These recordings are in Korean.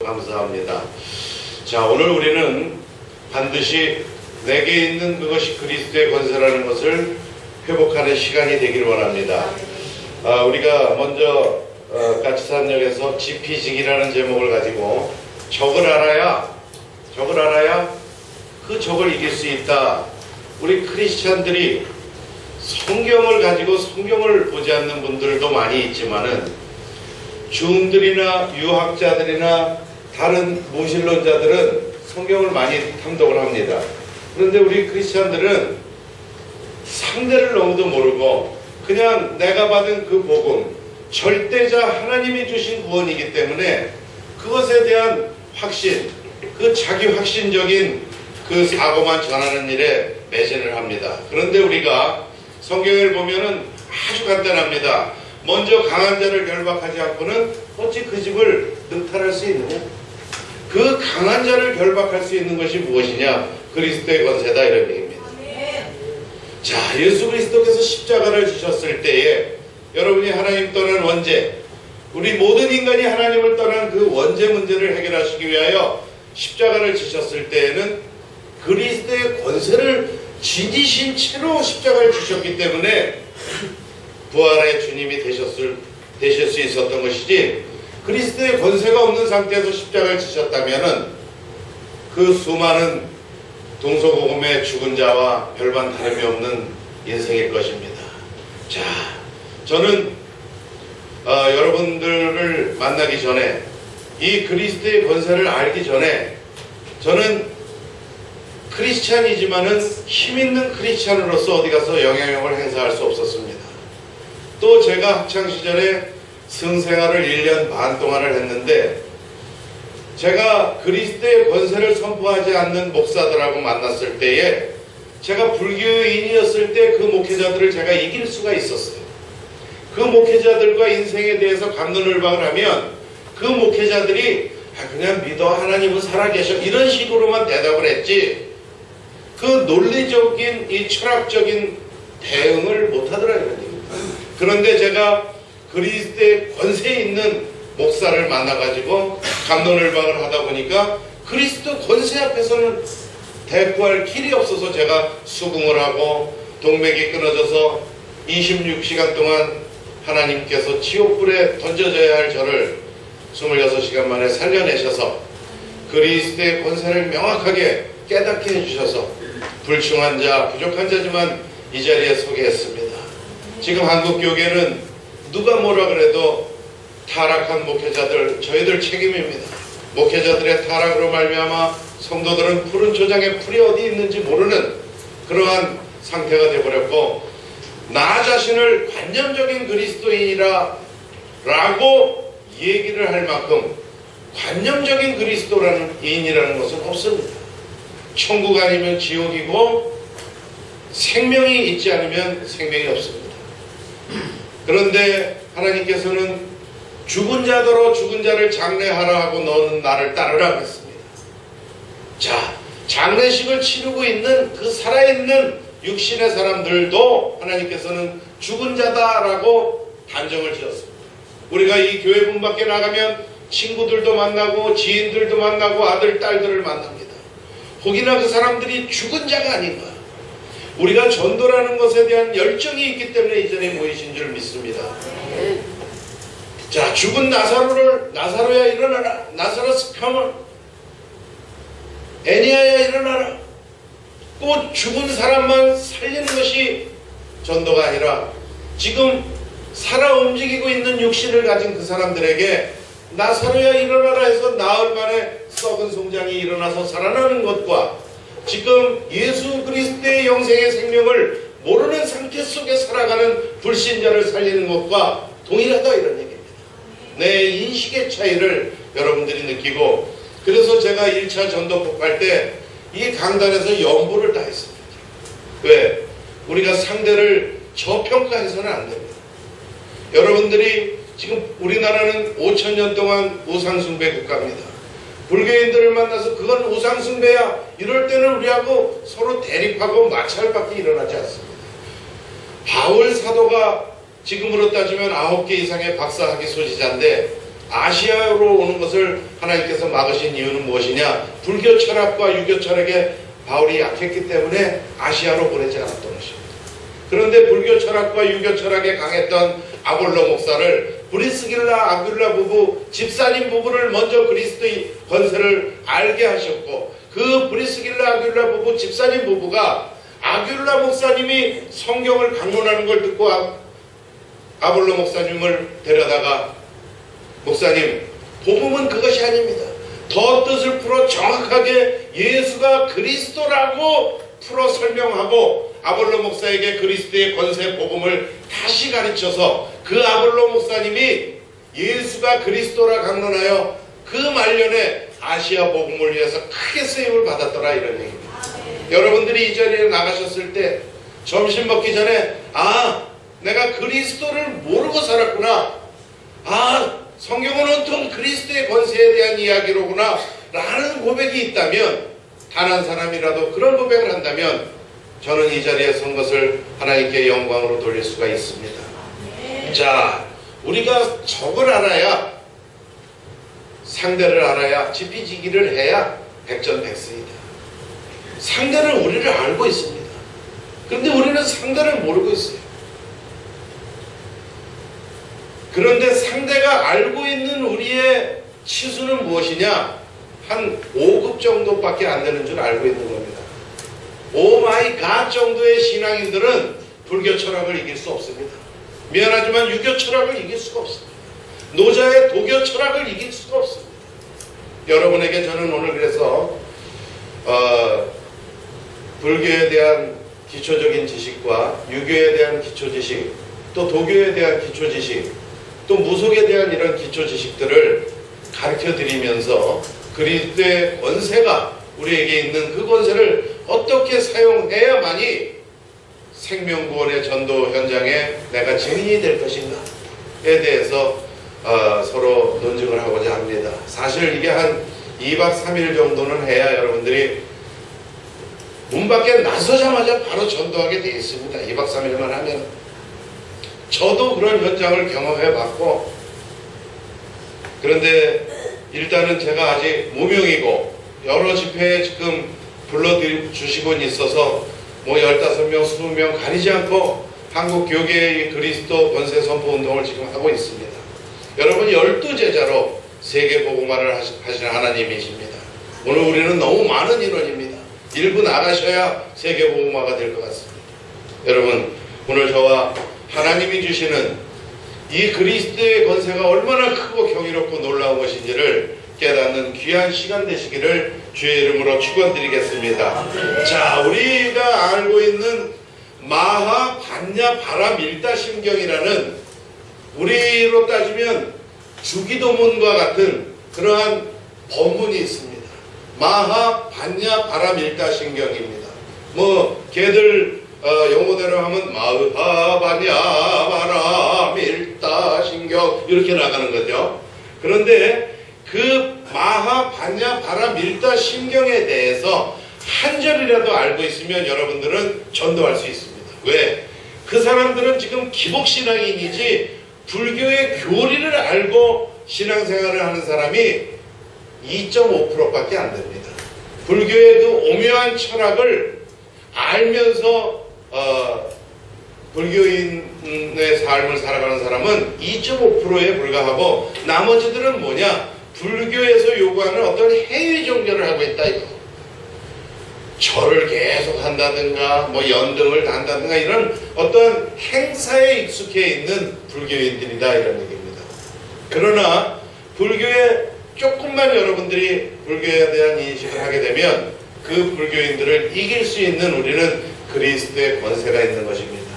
감사합니다. 자, 오늘 우리는 반드시 내게 있는 그것이 그리스도의 권세라는 것을 회복하는 시간이 되길 원합니다. 우리가 먼저 가치산역에서 지피지기라는 제목을 가지고 적을 알아야 그 적을 이길 수 있다. 우리 크리스찬들이 성경을 가지고 성경을 보지 않는 분들도 많이 있지만은 주음들이나 유학자들이나 다른 모신론자들은 성경을 많이 탐독을 합니다. 그런데 우리 크리스찬들은 상대를 너무도 모르고 그냥 내가 받은 그 복음, 절대자 하나님이 주신 구원이기 때문에 그것에 대한 확신, 그 자기 확신적인 그 사고만 전하는 일에 매진을 합니다. 그런데 우리가 성경을 보면은 아주 간단합니다. 먼저 강한 자를 결박하지 않고는 어찌 그 집을 능탈할 수 있느냐? 그 강한 자를 결박할 수 있는 것이 무엇이냐? 그리스도의 권세다, 이런 얘기입니다. 자, 예수 그리스도께서 십자가를 지셨을 때에 여러분이 하나님 떠난 원죄, 우리 모든 인간이 하나님을 떠난 그 원죄 문제를 해결하시기 위하여 십자가를 지셨을 때에는 그리스도의 권세를 지니신 채로 십자가를 지셨기 때문에 부활의 주님이 되실 수 있었던 것이지, 그리스도의 권세가 없는 상태에서 십자가를 지셨다면은 그 수많은 동서고금의 죽은 자와 별반 다름이 없는 인생일 것입니다. 자, 저는 여러분들을 만나기 전에, 이 그리스도의 권세를 알기 전에 저는 크리스찬이지만은 힘있는 크리스찬으로서 어디 가서 영향력을 행사할 수 없었습니다. 또 제가 학창시절에 승생활을 1년 반 동안을 했는데, 제가 그리스도의 권세를 선포하지 않는 목사들하고 만났을 때에 제가 불교인이었을 때 그 목회자들을 제가 이길 수가 있었어요. 그 목회자들과 인생에 대해서 갑론을박을 하면 그 목회자들이 그냥 믿어, 하나님은 살아계셔, 이런 식으로만 대답을 했지 그 논리적인 이 철학적인 대응을 못하더라고요. 그런데 제가 그리스도의 권세에 있는 목사를 만나가지고 갑론을박을 하다 보니까 그리스도 권세 앞에서는 대꾸할 길이 없어서 제가 수긍을 하고 동맥이 끊어져서 26시간 동안 하나님께서 지옥불에 던져져야 할 저를 26시간 만에 살려내셔서 그리스도의 권세를 명확하게 깨닫게 해주셔서 불충한 자, 부족한 자지만 이 자리에 서게 했습니다. 지금 한국교계는 누가 뭐라 그래도 타락한 목회자들, 저희들 책임입니다. 목회자들의 타락으로 말미암아 성도들은 푸른 초장에 풀이 어디 있는지 모르는 그러한 상태가 되어버렸고, 나 자신을 관념적인 그리스도인이라 라고 얘기를 할 만큼 관념적인 그리스도인이라는 것은 없습니다. 천국 아니면 지옥이고 생명이 있지 않으면 생명이 없습니다. 그런데 하나님께서는 죽은 자더러 죽은 자를 장례하라 하고 너는 나를 따르라 했습니다. 자, 장례식을 치르고 있는 그 살아있는 육신의 사람들도 하나님께서는 죽은 자다라고 단정을 지었습니다. 우리가 이 교회 문 밖에 나가면 친구들도 만나고 지인들도 만나고 아들, 딸들을 만납니다. 혹이나 그 사람들이 죽은 자가 아닌가. 우리가 전도라는 것에 대한 열정이 있기 때문에 이 자리에 모이신 줄 믿습니다. 자, 죽은 나사로야 일어나라. 나사로스 카몬. 애니아야 일어나라. 꼭 죽은 사람만 살리는 것이 전도가 아니라 지금 살아 움직이고 있는 육신을 가진 그 사람들에게 나사로야 일어나라 해서 나흘 만에 썩은 송장이 일어나서 살아나는 것과 지금 예수 그리스도의 영생의 생명을 모르는 상태 속에 살아가는 불신자를 살리는 것과 동일하다, 이런 얘기입니다. 내 인식의 차이를 여러분들이 느끼고, 그래서 제가 1차 전도폭 할 때 이 강단에서 연부를 다 했습니다. 왜? 우리가 상대를 저평가해서는 안 됩니다. 여러분들이 지금 우리나라는 5,000년 동안 우상숭배 국가입니다. 불교인들을 만나서 그건 우상숭배야, 이럴 때는 우리하고 서로 대립하고 마찰밖에 일어나지 않습니다. 바울 사도가 지금으로 따지면 9개 이상의 박사학위 소지자인데 아시아로 오는 것을 하나님께서 막으신 이유는 무엇이냐? 불교 철학과 유교 철학에 바울이 약했기 때문에 아시아로 보내지 않았던 것입니다. 그런데 불교 철학과 유교 철학에 강했던 아볼로 목사를 브리스길라 아귤라 부부 집사님 부부를 먼저 그리스도의 권세를 알게 하셨고, 그 브리스길라 아귤라 부부 집사님 부부가 아귤라 목사님이 성경을 강론하는 걸 듣고 아볼로 목사님을 데려다가, 목사님, 복음은 그것이 아닙니다. 더 뜻을 풀어 정확하게 예수가 그리스도라고 풀어 설명하고 아볼로 목사에게 그리스도의 권세 복음을 다시 가르쳐서 그 아볼로 목사님이 예수가 그리스도라 강론하여 그 말년에 아시아 복음을 위해서 크게 쓰임을 받았더라, 이런 얘기입니다. 여러분들이 이 자리에 나가셨을 때 점심 먹기 전에 내가 그리스도를 모르고 살았구나, 성경은 온통 그리스도의 권세에 대한 이야기로구나 라는 고백이 있다면, 단 한 사람이라도 그런 고백을 한다면 저는 이 자리에 선 것을 하나님께 영광으로 돌릴 수가 있습니다. 자, 우리가 적을 알아야, 상대를 알아야, 지피지기를 해야 백전백승이다. 상대는 우리를 알고 있습니다. 그런데 우리는 상대를 모르고 있어요. 그런데 상대가 알고 있는 우리의 치수는 무엇이냐? 한 5급 정도밖에 안 되는 줄 알고 있는 겁니다. 오 마이 갓 정도의 신앙인들은 불교 철학을 이길 수 없습니다. 미안하지만 유교 철학을 이길 수가 없습니다. 노자의 도교 철학을 이길 수가 없습니다. 여러분에게 저는 오늘 그래서 불교에 대한 기초적인 지식과 유교에 대한 기초지식, 또 도교에 대한 기초지식, 또 무속에 대한 이런 기초지식들을 가르쳐드리면서 그리스도의 권세가 우리에게 있는 그 권세를 어떻게 사용해야만이 생명구원의 전도 현장에 내가 증인이 될 것인가에 대해서 서로 논증을 하고자 합니다. 사실 이게 한 2박 3일 정도는 해야 여러분들이 문 밖에 나서자마자 바로 전도하게 되어 있습니다. 2박 3일만 하면. 저도 그런 현장을 경험해 봤고, 그런데 일단은 제가 아직 무명이고 여러 집회에 지금 불러주시곤 있어서 15명, 20명 가리지 않고 한국 교계의 그리스도 권세 선포 운동을 지금 하고 있습니다. 여러분 12제자로 세계 복음화를 하시는 하나님이십니다. 오늘 우리는 너무 많은 인원입니다. 일부 나가셔야 세계 복음화가 될 것 같습니다. 여러분, 오늘 저와 하나님이 주시는 이 그리스도의 권세가 얼마나 크고 경이롭고 놀라운 것인지를 깨닫는 귀한 시간 되시기를 주의 이름으로 축원드리겠습니다. 자, 우리가 알고 있는 마하 반야 바람 일다 심경이라는, 우리로 따지면 주기도문과 같은 그러한 법문이 있습니다. 마하 반야 바람 일다 심경입니다. 걔들 영어대로 하면 마하 반야 바람 일다 심경 이렇게 나가는 거죠. 그런데 그 마하 반야 바람 일다 심경에 대해서 한 절이라도 알고 있으면 여러분들은 전도할 수 있습니다. 왜? 그 사람들은 지금 기복신앙인이지 불교의 교리를 알고 신앙생활을 하는 사람이 2.5%밖에 안 됩니다. 불교의 그 오묘한 철학을 알면서 불교인의 삶을 살아가는 사람은 2.5%에 불과하고, 나머지들은 뭐냐? 불교에서 요구하는 어떤 해외 종교를 하고 있다 이거. 절을 계속 한다든가 연등을 한다든가 이런 어떤 행사에 익숙해 있는 불교인들이다 이런 얘기입니다. 그러나 불교에 조금만 여러분들이 불교에 대한 인식을 하게 되면 그 불교인들을 이길 수 있는 우리는 그리스도의 권세가 있는 것입니다.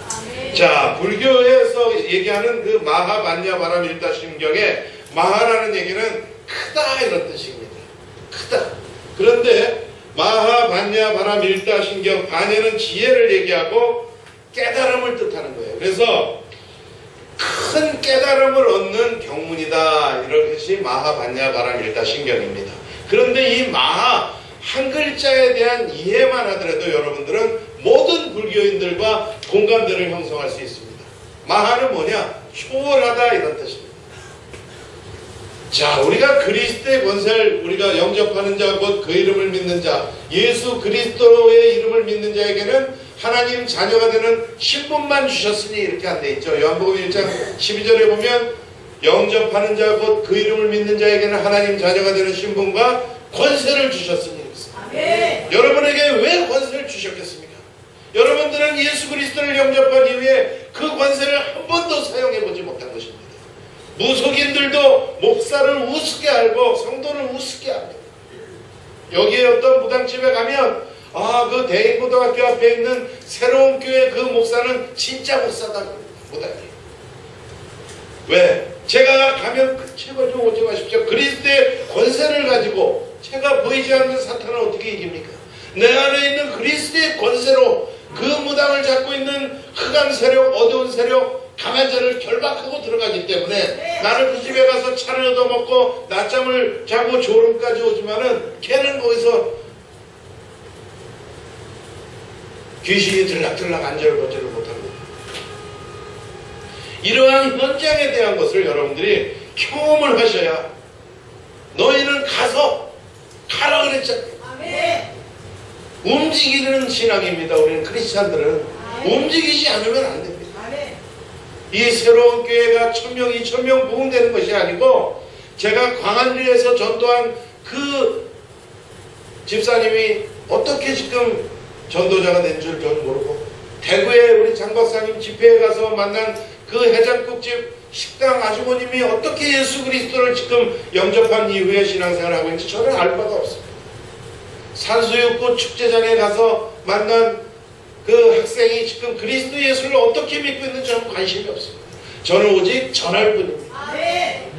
자, 불교에서 얘기하는 그 마하 반야 바람 일다 심경에 마하라는 얘기는 크다 이런 뜻입니다. 크다. 그런데 마하 반야 바람 일다 심경, 반야는 지혜를 얘기하고 깨달음을 뜻하는 거예요. 그래서 큰 깨달음을 얻는 경문이다 이런 것이 마하 반야 바람 일다 심경입니다. 그런데 이 마하 한 글자에 대한 이해만 하더라도 여러분들은 모든 불교인들과 공감대를 형성할 수 있습니다. 마하는 뭐냐? 초월하다 이런 뜻입니다. 자, 우리가 그리스도의 권세를 우리가 영접하는 자, 곧 그 이름을 믿는 자, 예수 그리스도의 이름을 믿는 자에게는 하나님 자녀가 되는 신분만 주셨으니 이렇게 안 돼 있죠. 요한복음 1장 12절에 보면 영접하는 자, 곧 그 이름을 믿는 자에게는 하나님 자녀가 되는 신분과 권세를 주셨으니. 아멘. 여러분에게 왜 권세를 주셨겠습니까? 여러분들은 예수 그리스도를 영접한 이후에 그 권세를 한 번도 사용해보지 못한 것입니다. 무속인들도 목사를 우습게 알고 성도를 우습게 합니다. 여기에 어떤 무당집에 가면 그 대인고등학교 앞에 있는 새로운 교회 그 목사는 진짜 목사다. 무당이. 왜? 제가 가면 제발 좀 오지 마십시오. 그리스도의 권세를 가지고 제가 보이지 않는 사탄을 어떻게 이깁니까? 내 안에 있는 그리스도의 권세로 그 무당을 잡고 있는 흑암 세력, 어두운 세력, 강한 자를 결박하고 들어가기 때문에 나는 그 집에 가서 차를 얻어먹고 낮잠을 자고 졸음까지 오지만은 걔는 거기서 귀신이 들락들락 안절거절을 못합니다. 이러한 현장에 대한 것을 여러분들이 경험을 하셔야 너희는 가서 가라 그랬잖아요. 움직이는 신앙입니다. 우리는 크리스찬들은 움직이지 않으면 안 됩니다. 이 새로운 교회가 1000명, 2000명 부흥되는 것이 아니고 제가 광안리에서 전도한 그 집사님이 어떻게 지금 전도자가 된 줄 저는 모르고 대구에 우리 장 박사님 집회에 가서 만난 그 해장국집 식당 아주머님이 어떻게 예수 그리스도를 지금 영접한 이후에 신앙생활을 하고 있는지 저는 알 바가 없습니다. 산수육구 축제장에 가서 만난 그 학생이 지금 그리스도 예수를 어떻게 믿고 있는지 저는 관심이 없습니다. 저는 오직 전할 뿐입니다.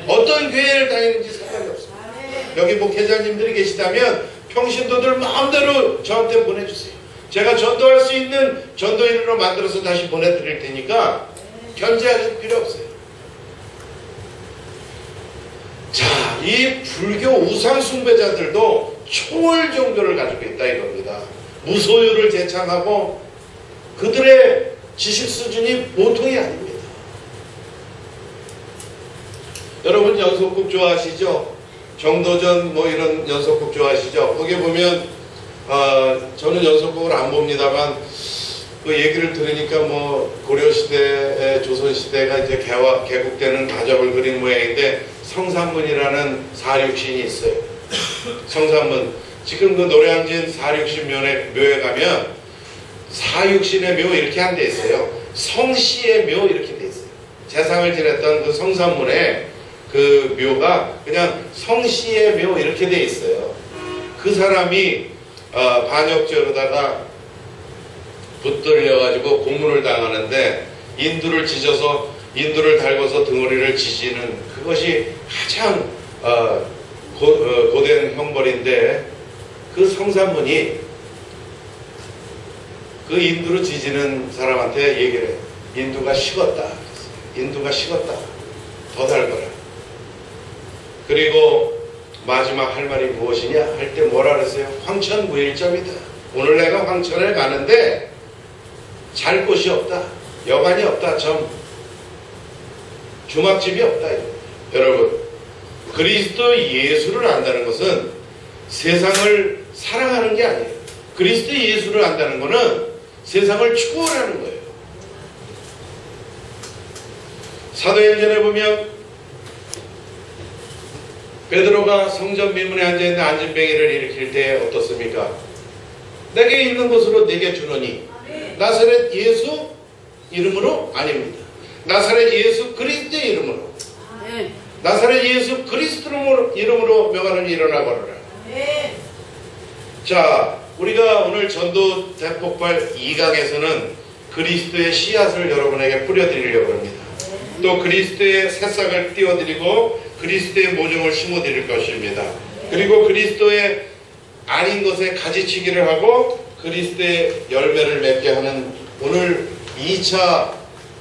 어떤 교회를 다니는지 상관이 없습니다. 여기 목회자님들이 계시다면 평신도들 마음대로 저한테 보내주세요. 제가 전도할 수 있는 전도인으로 만들어서 다시 보내드릴 테니까 견제하실 필요 없어요. 자, 이 불교 우상 숭배자들도 초월 종교를 가지고 있다 이겁니다. 무소유를 제창하고 그들의 지식 수준이 보통이 아닙니다. 여러분 연속국 좋아하시죠? 정도전 뭐 이런 연속국 좋아하시죠? 거기에 보면 저는 연속국을 안 봅니다만 그 얘기를 들으니까 뭐 고려시대, 조선시대가 이제 개국되는 가접을 그린 모양인데 성산문이라는 사륙신이 있어요. 성산문. 지금 그 노량진 사륙신 묘에 가면 사육신의 묘 이렇게 한 데 있어요. 성씨의 묘 이렇게 돼 있어요. 재상을 지냈던 그 성산문에 그 묘가 그냥 성씨의 묘 이렇게 돼 있어요. 그 사람이 반역죄로다가 붙들려가지고 고문을 당하는데 인두를 달궈서 덩어리를 지지는 그것이 가장 고된 형벌인데 그 성산문이 그 인두를 지지는 사람한테 얘기를 해요. 인두가 식었다. 인두가 식었다. 더 달궈라. 그리고 마지막 할 말이 무엇이냐 할 때 뭐라 그랬어요? 황천무일점이다. 오늘 내가 황천에 가는데 잘 곳이 없다. 여관이 없다. 주막집이 없다. 여러분 그리스도 예수를 안다는 것은 세상을 사랑하는 게 아니에요. 그리스도 예수를 안다는 것은 세상을 초월하는 거예요. 사도행전에 보면 베드로가 성전 미문에 앉아있는 안진뱅이를 일으킬 때 어떻습니까? 내게 있는 것으로 내게 주노니 나사렛 예수 이름으로 아닙니다. 나사렛 예수 그리스도의 이름으로 나사렛 예수 그리스도 이름으로 명하노니 일어나 걸어라. 자, 우리가 오늘 전도 대폭발 2강에서는 그리스도의 씨앗을 여러분에게 뿌려드리려고 합니다. 또 그리스도의 새싹을 띄워드리고 그리스도의 모종을 심어드릴 것입니다. 그리고 그리스도의 아닌 것에 가지치기를 하고 그리스도의 열매를 맺게 하는 오늘 2차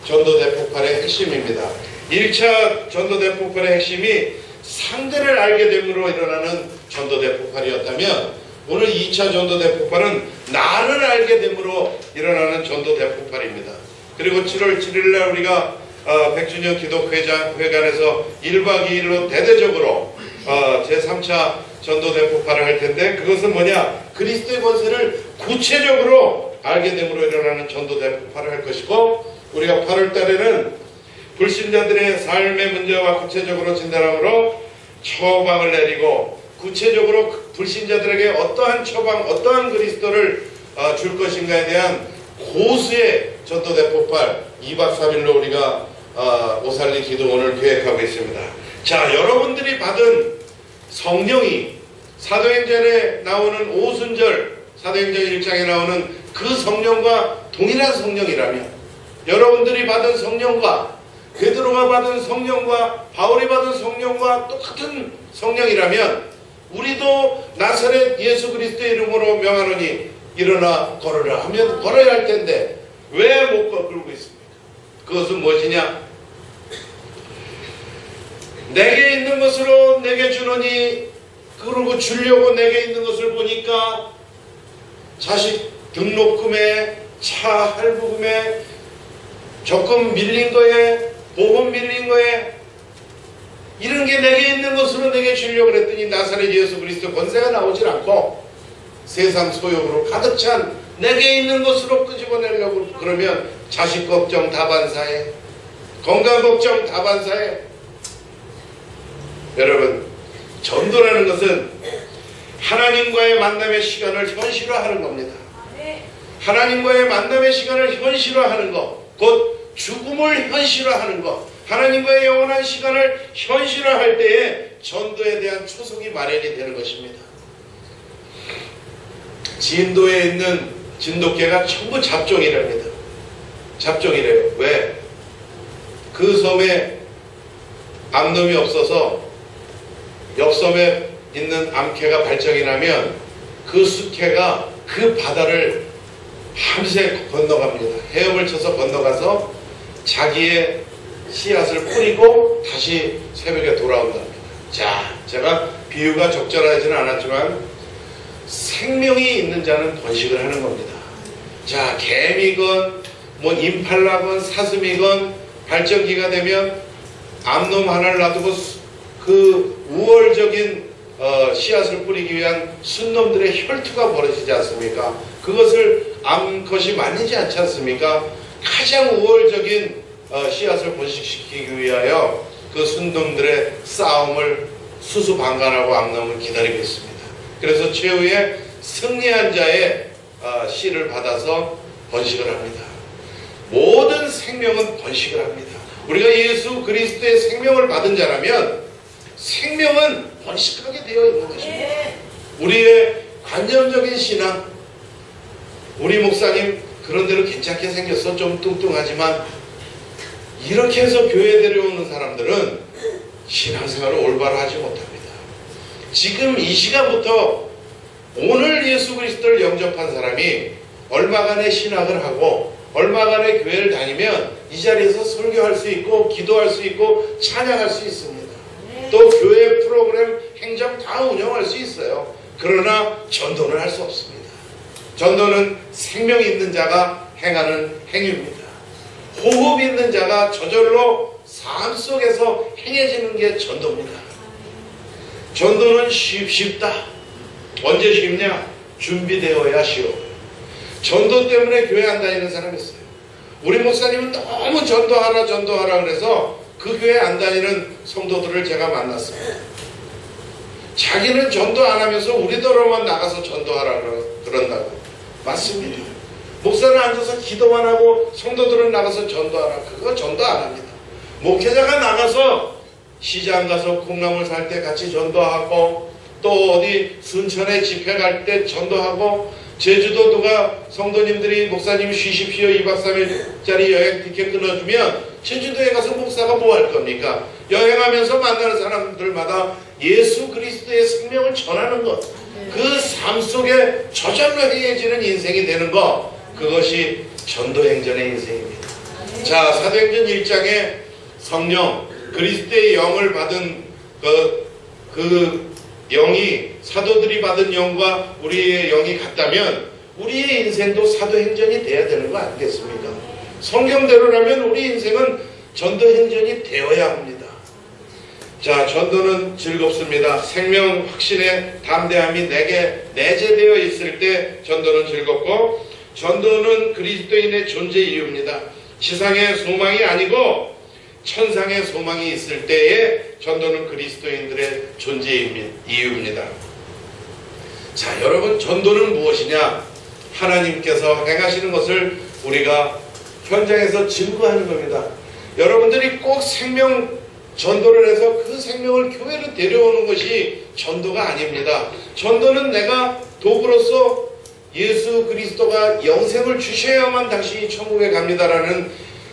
전도 대폭발의 핵심입니다. 1차 전도 대폭발의 핵심이 상대를 알게 됨으로 일어나는 전도 대폭발이었다면 오늘 2차 전도 대폭발은 나를 알게 됨으로 일어나는 전도 대폭발입니다. 그리고 7월 7일 날 우리가 100주년 기독회관에서 1박 2일로 대대적으로 제3차 전도 대폭발을 할 텐데, 그것은 뭐냐? 그리스도의 권세를 구체적으로 알게 됨으로 일어나는 전도 대폭발을 할 것이고, 우리가 8월 달에는 불신자들의 삶의 문제와 구체적으로 진단함으로 처방을 내리고, 구체적으로 불신자들에게 어떠한 처방, 어떠한 그리스도를 줄 것인가에 대한 고수의 전도 대폭발 2박 3일로 우리가 오살리 기도원을 계획하고 있습니다. 자, 여러분들이 받은 성령이 사도행전에 나오는 오순절, 사도행전 1장에 나오는 그 성령과 동일한 성령이라면, 여러분들이 받은 성령과 베드로가 받은 성령과 바울이 받은 성령과 똑같은 성령이라면, 우리도 나사렛 예수 그리스도의 이름으로 명하노니 일어나 걸으라 하면 걸어야 할 텐데 왜 못 걸고 있습니까? 그것은 무엇이냐? 내게 있는 것으로 내게 주노니, 그러고 주려고 내게 있는 것을 보니까 자식 등록금에, 차 할부금에, 적금 밀린 거에, 보험 밀린 거에, 이런 게 내게 있는 것으로 내게 주려고 그랬더니 나사렛 예수 그리스도 권세가 나오질 않고 세상 소욕으로 가득 찬 내게 있는 것으로 끄집어내려고 그러면 자식 걱정 다반사해, 건강 걱정 다반사해. 여러분, 전도라는 것은 하나님과의 만남의 시간을 현실화하는 겁니다. 하나님과의 만남의 시간을 현실화하는 것, 곧 죽음을 현실화하는 것, 하나님과의 영원한 시간을 현실화할 때에 전도에 대한 초석이 마련이 되는 것입니다. 진도에 있는 진돗개가 전부 잡종이랍니다. 잡종이래요. 왜? 그 섬에 암놈이 없어서 옆 섬에 있는 암캐가 발정이 나면 그 수캐가 그 바다를 밤새 건너갑니다. 헤엄을 쳐서 건너가서 자기의 씨앗을 뿌리고 다시 새벽에 돌아온답니다. 자, 제가 비유가 적절하지는 않았지만 생명이 있는 자는 번식을 하는 겁니다. 자, 개미건 뭐 임팔라건 사슴이건 발정기가 되면 암놈 하나를 놔두고 그 우월적인 씨앗을 뿌리기 위한 순놈들의 혈투가 벌어지지 않습니까? 그것을 암컷이 만지지 않지 않습니까? 가장 우월적인 씨앗을 번식시키기 위하여 그 순놈들의 싸움을 수수방관하고 암놈은 기다리고 있습니다. 그래서 최후에 승리한 자의 씨를 받아서 번식을 합니다. 모든 생명은 번식을 합니다. 우리가 예수 그리스도의 생명을 받은 자라면 생명은 번식하게 되어 있는 것입니다. 우리의 관념적인 신앙, 우리 목사님 그런대로 괜찮게 생겼어, 좀 뚱뚱하지만, 이렇게 해서 교회 데려오는 사람들은 신앙생활을 올바로 하지 못합니다. 지금 이 시간부터 오늘 예수 그리스도를 영접한 사람이 얼마간의 신학을 하고 얼마간의 교회를 다니면 이 자리에서 설교할 수 있고 기도할 수 있고 찬양할 수 있습니다. 또 교회 프로그램 행정 다 운영할 수 있어요. 그러나 전도는 할 수 없습니다. 전도는 생명 있는 자가 행하는 행위입니다. 호흡 있는 자가 저절로 삶 속에서 행해지는 게 전도입니다. 전도는 쉽다. 언제 쉽냐? 준비되어야 쉬워. 전도 때문에 교회 안 다니는 사람이 있어요. 우리 목사님은 너무 전도하라 그래서 그 교회 안 다니는 성도들을 제가 만났어요. 자기는 전도 안 하면서 우리더러만 나가서 전도하라 그런다고. 맞습니다. 목사는 앉아서 기도만 하고 성도들은 나가서 전도하라. 그거 전도 안 합니다. 목회자가 나가서 시장 가서 콩나물 살 때 같이 전도하고, 또 어디 순천에 집회 갈 때 전도하고, 제주도 누가 성도님들이 목사님 쉬십시오 2박 3일짜리 여행 티켓 끊어주면 제주도에 가서 목사가 뭐 할 겁니까? 여행하면서 만나는 사람들마다 예수 그리스도의 생명을 전하는 것, 그 삶 속에 저절로 행해지는 인생이 되는 것, 그것이 전도행전의 인생입니다. 자, 사도행전 1장에 성령, 그리스도의 영을 받은 그 영이, 사도들이 받은 영과 우리의 영이 같다면 우리의 인생도 사도행전이 돼야 되는 거 아니겠습니까? 성경대로라면 우리 인생은 전도 행전이 되어야 합니다. 자, 전도는 즐겁습니다. 생명 확신의 담대함이 내게 내재되어 있을 때 전도는 즐겁고, 전도는 그리스도인의 존재 이유입니다. 지상의 소망이 아니고 천상의 소망이 있을 때에 전도는 그리스도인들의 존재 이유입니다. 자, 여러분, 전도는 무엇이냐? 하나님께서 행하시는 것을 우리가 현장에서 증거하는 겁니다. 여러분들이 꼭 생명 전도를 해서 그 생명을 교회로 데려오는 것이 전도가 아닙니다. 전도는 내가 도구로서 예수 그리스도가 영생을 주셔야만 당신이 천국에 갑니다라는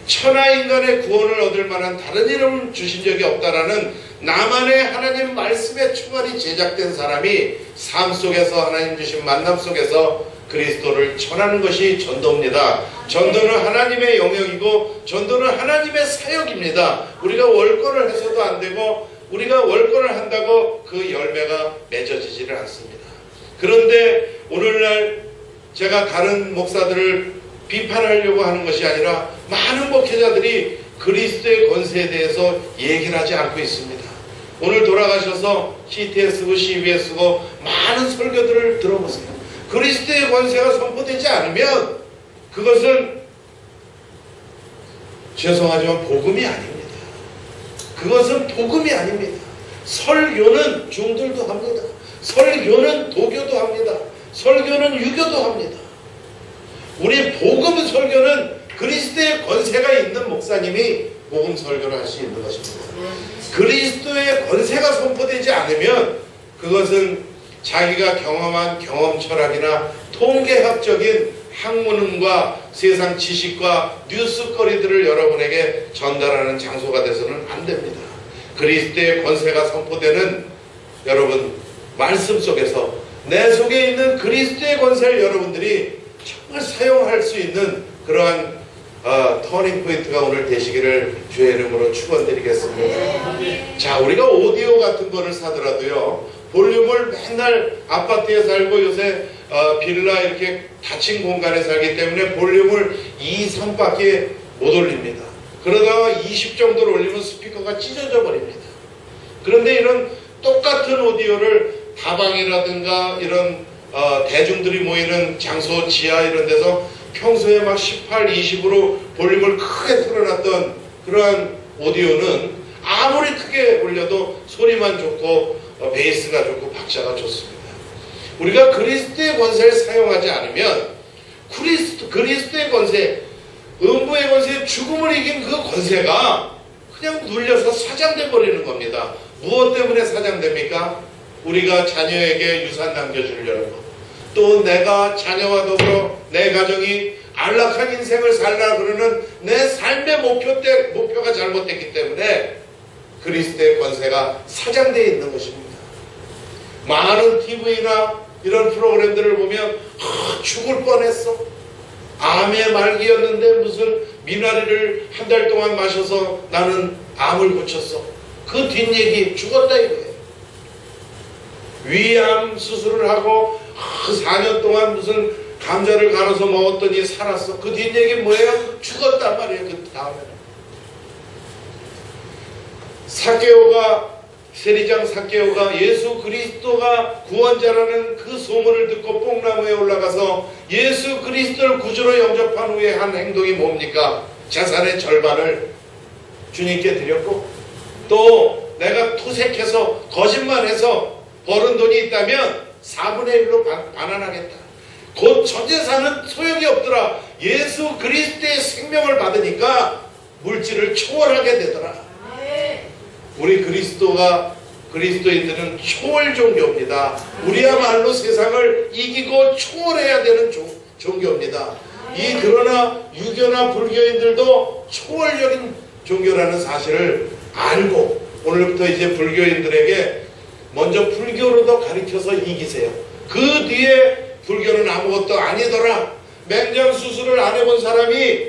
천하인간의 구원을 얻을 만한 다른 이름을 주신 적이 없다라는 나만의 하나님 말씀의 총알이 제작된 사람이 삶 속에서 하나님 주신 만남 속에서 그리스도를 전하는 것이 전도입니다. 전도는 하나님의 영역이고 전도는 하나님의 사역입니다. 우리가 월권을 해서도 안 되고 우리가 월권을 한다고 그 열매가 맺어지지를 않습니다. 그런데 오늘날 제가 다른 목사들을 비판하려고 하는 것이 아니라 많은 목회자들이 그리스도의 권세에 대해서 얘기를 하지 않고 있습니다. 오늘 돌아가셔서 CTS고 CBS고 많은 설교들을 들어보세요. 그리스도의 권세가 선포되지 않으면 그것은 죄송하지만 복음이 아닙니다. 그것은 복음이 아닙니다. 설교는 중들도 합니다. 설교는 도교도 합니다. 설교는 유교도 합니다. 우리 복음 설교는 그리스도의 권세가 있는 목사님이 복음 설교를 할 수 있는 것입니다. 그리스도의 권세가 선포되지 않으면 그것은 자기가 경험한 경험 철학이나 통계학적인 학문과 세상 지식과 뉴스거리들을 여러분에게 전달하는 장소가 돼서는 안 됩니다. 그리스도의 권세가 선포되는 여러분 말씀 속에서 내 속에 있는 그리스도의 권세를 여러분들이 정말 사용할 수 있는 그러한 터닝 포인트가 오늘 되시기를 주의 이름으로 축원드리겠습니다. 자, 우리가 오디오 같은 거를 사더라도요, 볼륨을 맨날 아파트에 살고 요새 빌라 이렇게 닫힌 공간에 살기 때문에 볼륨을 2, 3밖에 못 올립니다. 그러다가 20 정도로 올리면 스피커가 찢어져 버립니다. 그런데 이런 똑같은 오디오를 다방이라든가 이런 대중들이 모이는 장소 지하 이런 데서 평소에 막 18, 20으로 볼륨을 크게 틀어놨던 그러한 오디오는 아무리 크게 올려도 소리만 좋고 베이스가 좋고 박자가 좋습니다. 우리가 그리스도의 권세를 사용하지 않으면 그리스도의 권세, 음부의 권세, 죽음을 이긴 그 권세가 그냥 눌려서 사장돼 버리는 겁니다. 무엇 때문에 사장됩니까? 우리가 자녀에게 유산 남겨주려는 것, 또 내가 자녀와 더불어 내 가정이 안락한 인생을 살라 그러는 내 삶의 목표가 잘못됐기 때문에 그리스도의 권세가 사장되어 있는 것입니다. 많은 TV나 이런 프로그램들을 보면 죽을 뻔했어. 암의 말기였는데 무슨 미나리를 한 달 동안 마셔서 나는 암을 고쳤어. 그 뒷얘기 죽었다 이거예요. 위암 수술을 하고 4년 동안 무슨 감자를 갈아서 먹었더니 살았어. 그 뒷얘기 뭐예요? 죽었단 말이에요. 그 다음에는 세리장 삭개오가 예수 그리스도가 구원자라는 그 소문을 듣고 뽕나무에 올라가서 예수 그리스도를 구주로 영접한 후에 한 행동이 뭡니까? 재산의 절반을 주님께 드렸고, 또 내가 토색해서 거짓말해서 벌은 돈이 있다면 4분의 1로 반환하겠다. 곧 전 재산은 소용이 없더라. 예수 그리스도의 생명을 받으니까 물질을 초월하게 되더라. 우리 그리스도인들은 초월 종교입니다. 우리야말로 세상을 이기고 초월해야 되는 종교입니다. 그러나 유교나 불교인들도 초월적인 종교라는 사실을 알고 오늘부터 이제 불교인들에게 먼저 불교로도 가르쳐서 이기세요. 그 뒤에 불교는 아무것도 아니더라. 맹장수술을 안 해본 사람이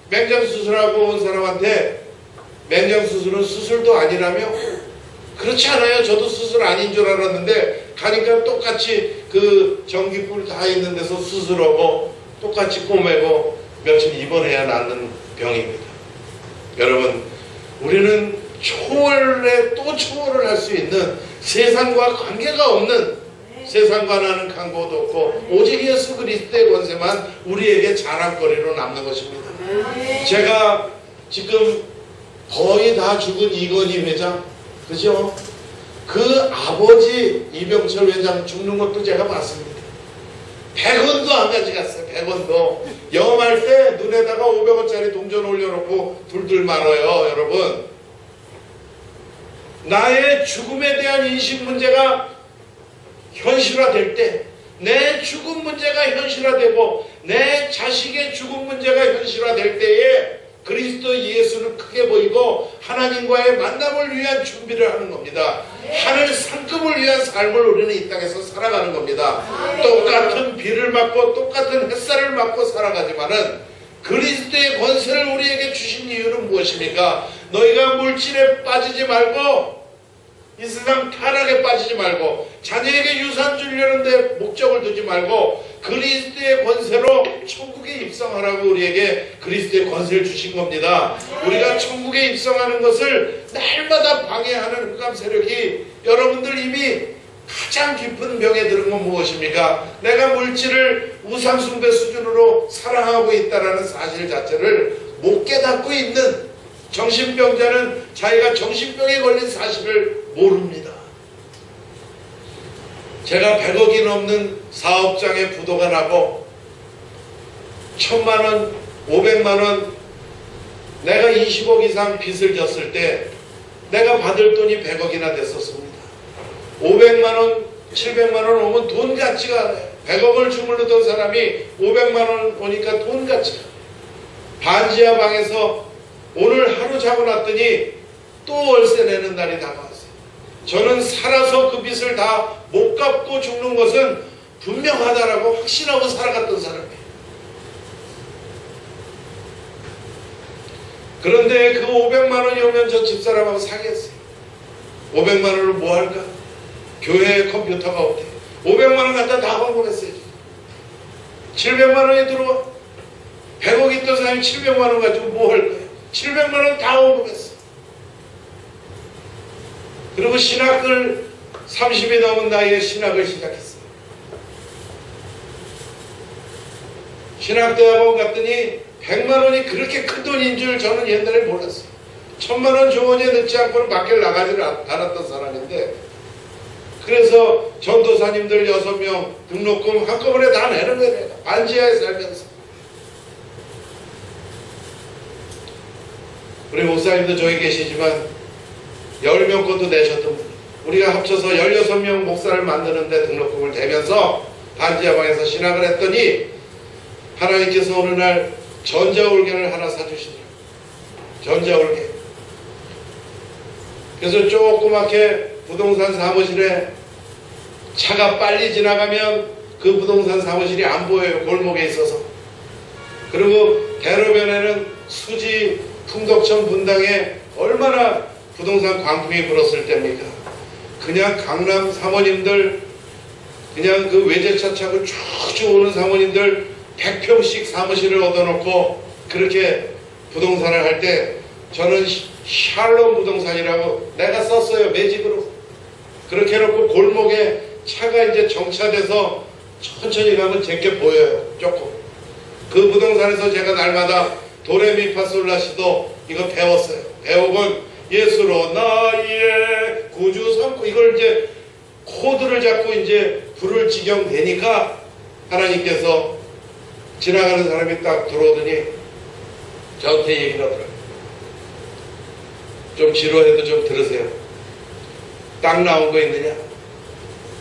맹장수술하고 온 사람한테 맹장수술은 수술도 아니라며? 그렇지 않아요. 저도 수술 아닌 줄 알았는데 가니까 똑같이 그 전기불 다 있는 데서 수술하고 똑같이 꼬매고 며칠 입원해야 낫는 병입니다. 여러분, 우리는 초월에 또 초월을 할 수 있는 세상과 관계가 없는, 세상과 나는 간고도 없고 오직 예수 그리스도의 권세만 우리에게 자랑거리로 남는 것입니다. 제가 지금 거의 다 죽은 이건희 회장, 그죠? 그 아버지 이병철 회장 죽는 것도 제가 봤습니다. 100원도 안 가져갔어요. 100원도. 영업할 때 눈에다가 500원짜리 동전 올려놓고 둘둘 말아요. 여러분, 나의 죽음에 대한 인식 문제가 현실화될 때, 내 죽음 문제가 현실화되고 내 자식의 죽음 문제가 현실화될 때에 그리스도 예수는 크게 보이고 하나님과의 만남을 위한 준비를 하는 겁니다. 하늘 상급을 위한 삶을 우리는 이 땅에서 살아가는 겁니다. 똑같은 비를 맞고 똑같은 햇살을 맞고 살아가지만은 그리스도의 권세를 우리에게 주신 이유는 무엇입니까? 너희가 물질에 빠지지 말고, 이 세상 타락에 빠지지 말고, 자녀에게 유산 주려는데 목적을 두지 말고 그리스도의 권세로 천국에 입성하라고 우리에게 그리스도의 권세를 주신 겁니다. 우리가 천국에 입성하는 것을 날마다 방해하는 흑암 세력이 여러분들 이미 가장 깊은 병에 들은 건 무엇입니까? 내가 물질을 우상숭배 수준으로 사랑하고 있다는 사실 자체를 못 깨닫고 있는 정신병자는 자기가 정신병에 걸린 사실을 모릅니다. 제가 100억이 넘는 사업장에 부도가 나고 1000만원, 500만원, 내가 20억 이상 빚을 졌을 때 내가 받을 돈이 100억이나 됐었습니다. 500만원, 700만원 오면 돈 같지가 않아요. 100억을 주물르던 사람이 500만원 오니까 돈 같지가 않아요. 반지하 방에서 오늘 하루 자고 났더니 또 월세 내는 날이 다가왔어요. 저는 살아서 그 빚을 다 못 갚고 죽는 것은 분명하다라고 확신하고 살아갔던 사람이에요. 그런데 그 500만원이 오면 저 집사람하고 사귀었어요. 500만원을 뭐 할까? 교회에 컴퓨터가 없대. 500만원 갖다 다 헌금했어요. 700만원이 들어와. 100억 있던 사람이 700만원 가지고 뭐 할 거예요? 700만원 다 헌금했어. 그리고 신학을 30이 넘은 나이에 신학을 시작했어요. 신학대학원 갔더니 100만원이 그렇게 큰 돈인 줄 저는 옛날에 몰랐어요. 1000만원 조언에 넣지 않고는 밖에 나가지를 않았던 사람인데, 그래서 전도사님들 6명 등록금 한꺼번에 다 내는 거예요. 반지하에 살면서. 우리 목사님도 저기 계시지만 10명 것도 내셨던 분, 우리가 합쳐서 16명 목사를 만드는데 등록금을 대면서 반지하방에서 신학을 했더니 하나님께서 어느 날 전자올개를 하나 사주시더라고요. 전자올개. 그래서 조그맣게 부동산 사무실에 차가 빨리 지나가면 그 부동산 사무실이 안 보여요. 골목에 있어서. 그리고 대로변에는 수지 풍덕천 분당에 얼마나 부동산 광풍이 불었을 때입니까? 그냥 강남 사모님들, 그냥 그 외제차 타고 쭉쭉 오는 사모님들 100평씩 사무실을 얻어놓고 그렇게 부동산을 할 때 저는 샬롬 부동산이라고 내가 썼어요. 매직으로. 그렇게 해놓고 골목에 차가 이제 정차돼서 천천히 가면 제게 보여요. 조금. 그 부동산에서 제가 날마다 도레미파솔라시도 이거 배웠어요. 배우곤 예수로 나의 구주 삼고 이걸 이제 코드를 잡고 이제 부를 지경 되니까 하나님께서 지나가는 사람이 딱 들어오더니 저한테 얘기를 하더라고요. 좀 지루해도 좀 들으세요. 땅 나온 거 있느냐?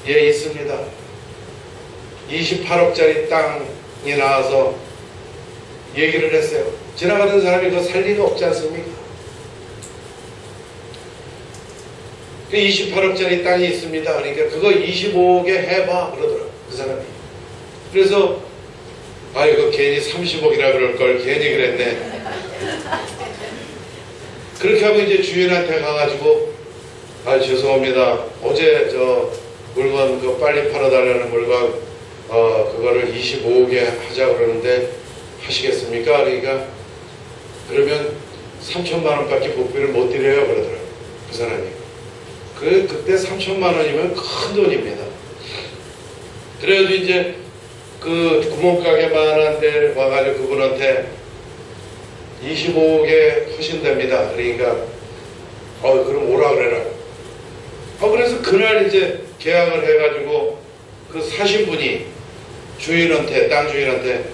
예, 있습니다. 28억짜리 땅이 나와서 얘기를 했어요. 지나가던 사람이 그거 살 리가 없지 않습니까? 28억짜리 땅이 있습니다. 그러니까 그거 25억에 해봐 그러더라고요. 그 사람이. 그래서 이거 괜히 30억이라 그럴 걸 괜히 그랬네. 그렇게 하고 이제 주인한테 가가지고 죄송합니다. 어제 저 물건 그 빨리 팔아달라는 물건 그거를 25억에 하자 그러는데 하시겠습니까? 그러니까 그러면 3천만 원밖에 복비를 못 드려요 그러더라고요. 그 사람이. 그때 3천만 원이면 큰 돈입니다. 그래도 이제 그 구멍가게만 한데 와가지고 그분한테 25억에 하신답니다. 그러니까 그럼 오라 그래라. 그래서 그날 이제 계약을 해가지고 그 사신 분이 주인한테, 땅 주인한테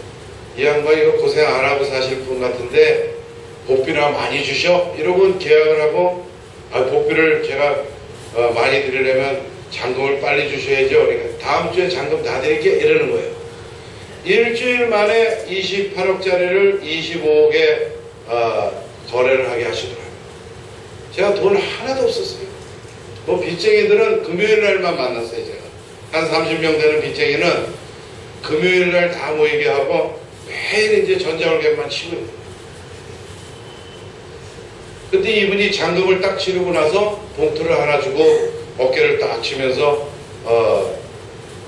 이 양반 이거 고생 안 하고 사실 분 같은데 복비나 많이 주셔? 이러고 계약을 하고 복비를 제가 많이 드리려면 잔금을 빨리 주셔야죠. 그러니까 다음 주에 잔금 다 드릴게 이러는 거예요. 일주일 만에 28억짜리를 25억에 거래를 하게 하시더라고요. 제가 돈 하나도 없었어요. 뭐 빚쟁이들은 금요일 날만 만났어요. 제가 한 30명 되는 빚쟁이는 금요일 날 다 모이게 하고 매일 이제 전자월객만 치고 있는 거예요. 근데 이분이 잔금을 딱 치르고 나서 봉투를 하나 주고 어깨를 딱 치면서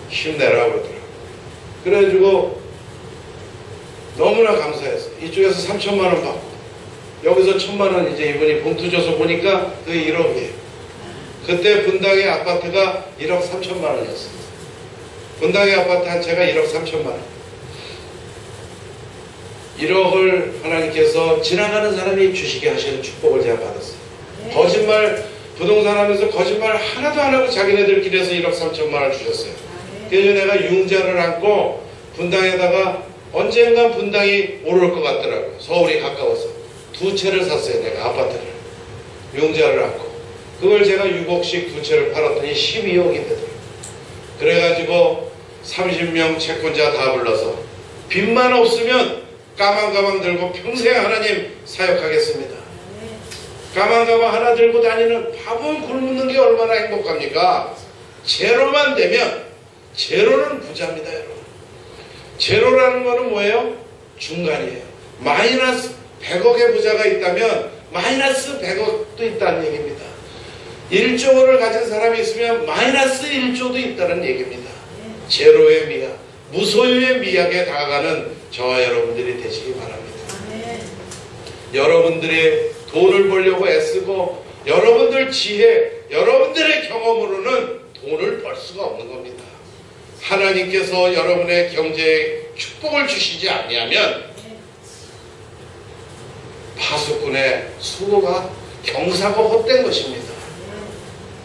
힘내라 그러더라고요. 그래가지고 너무나 감사했어요. 이쪽에서 3천만 원 받고 여기서 1,000만 원 이제 이분이 봉투 줘서 보니까 그게 1억이에요. 그때 분당의 아파트가 1억 3천만 원이었습니다. 분당의 아파트 한 채가 1억 3천만 원. 1억을 하나님께서 지나가는 사람이 주시게 하시는 축복을 제가 받았어요. 네. 거짓말, 부동산 하면서 거짓말 하나도 안 하고 자기네들끼리 해서 1억 3천만 원을 주셨어요. 그래서 내가 융자를 안고 분당에다가 언젠간 분당이 오를 것 같더라고요. 서울이 가까워서. 2채를 샀어요. 내가 아파트를. 융자를 안고. 그걸 제가 6억씩 2채를 팔았더니 12억이 되더라고요. 그래가지고 30명 채권자 다 불러서 빚만 없으면 가방 들고 평생 하나님 사역하겠습니다. 가방 하나 들고 다니는 밥은 굶는 게 얼마나 행복합니까? 제로만 되면 제로는 부자입니다. 여러분. 제로라는 거는 뭐예요? 중간이에요. 마이너스 100억의 부자가 있다면 마이너스 100억도 있다는 얘기입니다. 1조를 가진 사람이 있으면 마이너스 1조도 있다는 얘기입니다. 제로의 미학, 무소유의 미학에 다가가는 저와 여러분들이 되시기 바랍니다. 여러분들이 돈을 벌려고 애쓰고 여러분들 지혜, 여러분들의 경험으로는 돈을 벌 수가 없는 겁니다. 하나님께서 여러분의 경제에 축복을 주시지 아니하면 파수꾼의 수고가 경사고 헛된 것입니다.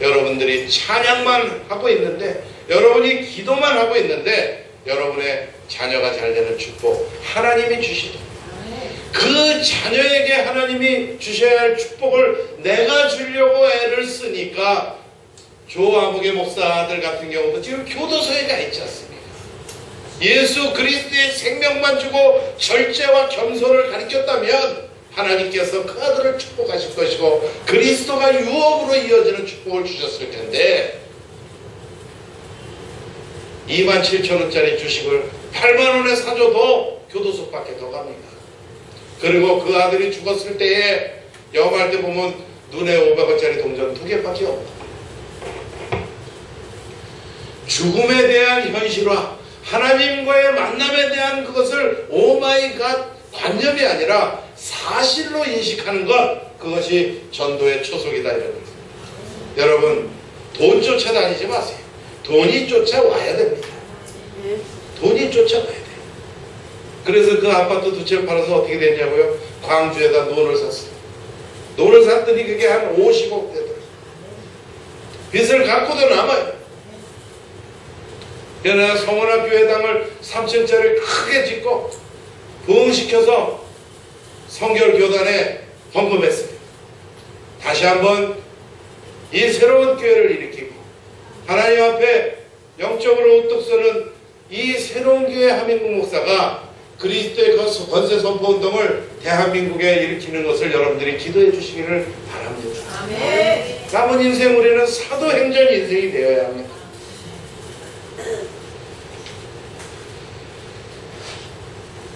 여러분들이 찬양만 하고 있는데, 여러분이 기도만 하고 있는데 여러분의 자녀가 잘 되는 축복 하나님이 주시죠. 그 자녀에게 하나님이 주셔야 할 축복을 내가 주려고 애를 쓰니까 조아무개 목사들 같은 경우도 지금 교도소에 가 있지 않습니까? 예수 그리스도의 생명만 주고 절제와 겸손을 가르쳤다면 하나님께서 그 아들을 축복하실 것이고 그리스도가 유업으로 이어지는 축복을 주셨을 텐데 27,000원짜리 주식을 8만원에 사줘도 교도소 밖에 더 갑니다. 그리고 그 아들이 죽었을 때에 염할 때 보면 눈에 500원짜리 동전 2개밖에 없다. 죽음에 대한 현실화, 하나님과의 만남에 대한 그것을 오마이갓 관념이 아니라 사실로 인식하는 것, 그것이 전도의 초석이다 이런 겁니다. 여러분, 돈 쫓아다니지 마세요. 돈이 쫓아와야 됩니다. 돈이 쫓아와야 돼요. 그래서 그 아파트 2채를 팔아서 어떻게 됐냐고요? 광주에다 논을 샀어요. 논을 샀더니 그게 한 50억 되더라고요. 빚을 갖고도 남아요. 그래서 내가 성원학 교회당을 3층짜리 크게 짓고 부흥시켜서 성결교단에 헌금했어요. 다시 한번 이 새로운 교회를 일으키고 하나님 앞에 영적으로 우뚝 서는 이 새로운 교회 하민국 목사가 그리스도의 권세 선포 운동을 대한민국에 일으키는 것을 여러분들이 기도해 주시기를 바랍니다. 아멘. 남은 인생 우리는 사도행전 인생이 되어야 합니다.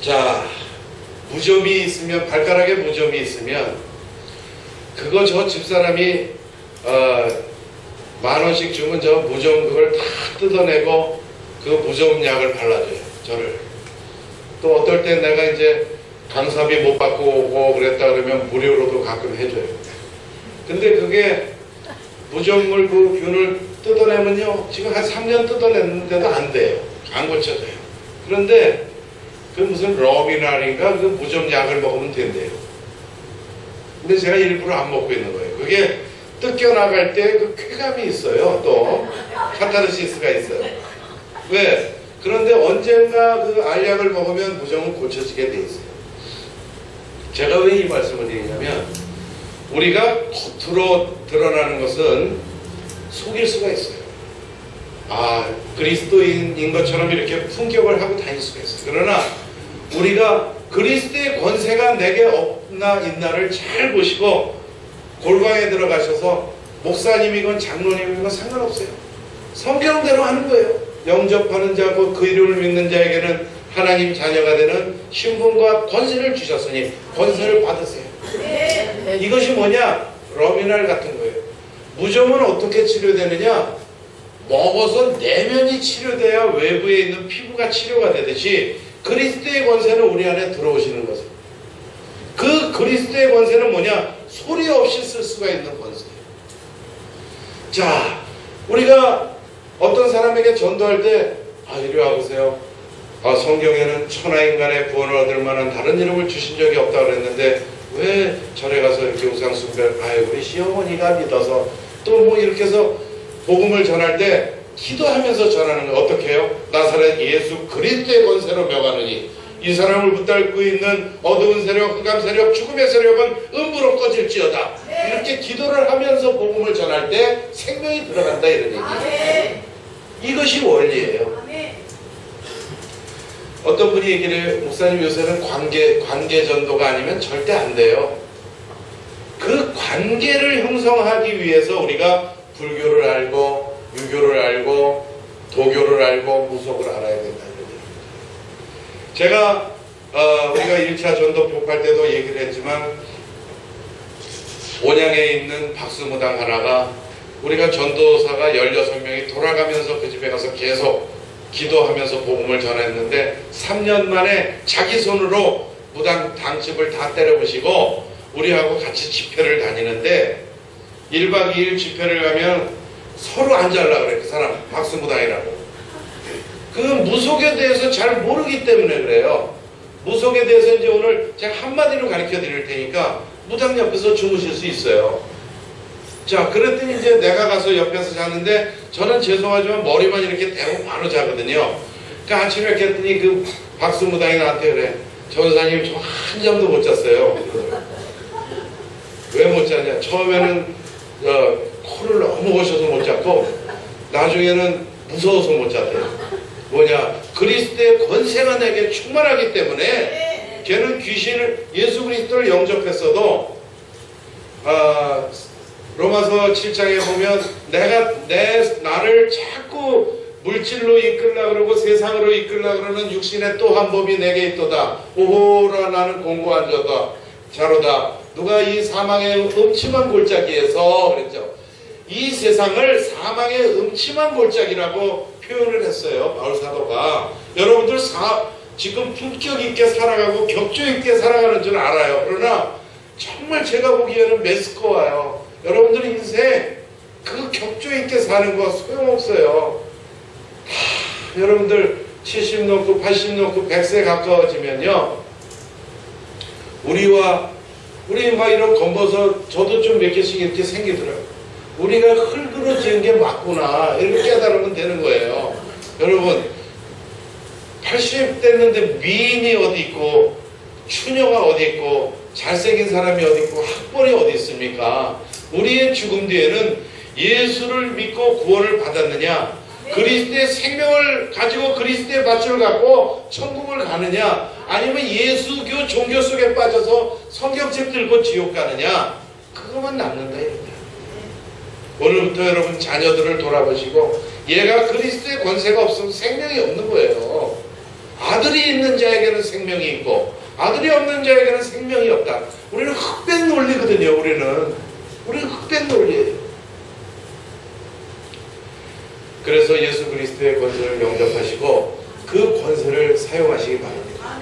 자, 무좀이 있으면, 발가락에 무좀이 있으면 그거 저 집사람이 10,000원씩 주면 저 무좀 그걸 다 뜯어내고 그 무좀약을 발라줘요. 저를. 또 어떨 땐 내가 이제 강사비 못 받고 오고 그랬다 그러면 무료로도 가끔 해줘요. 근데 그게 무정물 그 균을 뜯어내면요, 지금 한 3년 뜯어냈는데도 안 돼요. 안 고쳐져요. 그런데 그 무슨 러비날인가 그 무좀약을 먹으면 된대요. 근데 제가 일부러 안 먹고 있는 거예요. 그게 뜯겨나갈 때 그 쾌감이 있어요. 또 카타르시스가 있어요. 왜? 그런데 언젠가 그 알약을 먹으면 무정은 고쳐지게 돼 있어요. 제가 왜 이 말씀을 드리냐면, 우리가 겉으로 드러나는 것은 속일 수가 있어요. 아, 그리스도인인 것처럼 이렇게 품격을 하고 다닐 수가 있어요. 그러나 우리가 그리스도의 권세가 내게 없나 있나를 잘 보시고 골방에 들어가셔서 목사님이건 장로님이건 상관없어요. 성경대로 하는 거예요. 영접하는 자, 곧 그 이름을 믿는 자에게는 하나님 자녀가 되는 신분과 권세를 주셨으니 권세를 받으세요. 이것이 뭐냐? 러미날 같은 거예요. 무좀은 어떻게 치료되느냐? 먹어서 내면이 치료돼야 외부에 있는 피부가 치료가 되듯이 그리스도의 권세는 우리 안에 들어오시는 거죠. 그 그리스도의 권세는 뭐냐? 소리 없이 쓸 수가 있는 권세예요. 자, 우리가 어떤 사람에게 전도할 때, 아, 이리 와보세요. 아, 성경에는 천하인간의 구원을 얻을 만한 다른 이름을 주신 적이 없다고 그랬는데 왜 절에 가서 이렇게 우상숭배를, 아유, 우리 시어머니가 믿어서, 또 뭐 이렇게 해서 복음을 전할 때 기도하면서 전하는 거 어떻게 해요? 나사렛 예수 그리스도의 권세로 명하느니 이 사람을 붙들고 있는 어두운 세력, 흑암 세력, 죽음의 세력은 음부로 꺼질지어다. 이렇게 기도를 하면서 복음을 전할 때 생명이 들어간다, 이런 얘기예요. 이것이 원리예요. 어떤 분이 얘기를 해요. 목사님, 요새는 관계 전도가 아니면 절대 안 돼요. 그 관계를 형성하기 위해서 우리가 불교를 알고 유교를 알고 도교를 알고 무속을 알아야 된다는 얘기입니다. 제가 우리가 1차 전도 폭발 때도 얘기를 했지만 온양에 있는 박수무당 하나가, 우리가 전도사가 16명이 돌아가면서 그 집에 가서 계속 기도하면서 복음을 전했는데 3년 만에 자기 손으로 무당 당집을 다 때려부시고 우리하고 같이 집회를 다니는데 1박 2일 집회를 가면 서로 안 잘라 그래. 그 사람 박수무당이라고. 그 무속에 대해서 잘 모르기 때문에 그래요. 무속에 대해서 이제 오늘 제가 한마디로 가르쳐 드릴 테니까 무당 옆에서 주무실 수 있어요. 자, 그랬더니 이제 내가 가서 옆에서 자는데 저는 죄송하지만 머리만 이렇게 대고 바로 자거든요. 그러니까 아침에 이렇게 했더니 그 박수무당이 나한테 그래. 전사님, 저 한 잠도 못 잤어요. 왜 못 자냐? 처음에는 코를 너무 고셔서 못 잤고 나중에는 무서워서 못 잤대요. 뭐냐? 그리스도의 권세가 내게 충만하기 때문에 걔는 귀신을, 예수 그리스도를 영접했어도 로마서 7장에 보면 나를 자꾸 물질로 이끌라 그러고 세상으로 이끌라 그러는 육신의 또 한 법이 내게 있도다. 오호라, 나는 공고한 자로다. 누가 이 사망의 음침한 골짜기에서 그랬죠. 이 세상을 사망의 음침한 골짜기라고 표현을 했어요, 바울 사도가. 여러분들 지금 품격 있게 살아가고 격조 있게 살아가는 줄 알아요. 그러나 정말 제가 보기에는 메스꺼워요. 여러분들 인생 그 격조 있게 사는 거 소용없어요. 여러분들 70 넘고 80 넘고 100세 가까워지면요, 우리 막 이런 검버섯, 저도 좀 몇 개씩 이렇게 생기더라고요. 우리가 흙으로 지은 게 맞구나, 이렇게 깨달으면 되는 거예요. 여러분, 80 됐는데 미인이 어디 있고 추녀가 어디 있고 잘생긴 사람이 어디 있고 학벌이 어디 있습니까? 우리의 죽음 뒤에는 예수를 믿고 구원을 받았느냐, 그리스도의 생명을 가지고 그리스도의 밧줄을 갖고 천국을 가느냐, 아니면 예수교 종교 속에 빠져서 성경책 들고 지옥 가느냐, 그것만 남는다 이거야. 오늘부터 여러분 자녀들을 돌아보시고, 얘가 그리스도의 권세가 없으면 생명이 없는 거예요. 아들이 있는 자에게는 생명이 있고 아들이 없는 자에게는 생명이 없다. 우리는 흑백 논리거든요. 우리는 흑백 논리예요. 그래서 예수 그리스도의 권세를 영접하시고 그 권세를 사용하시기 바랍니다.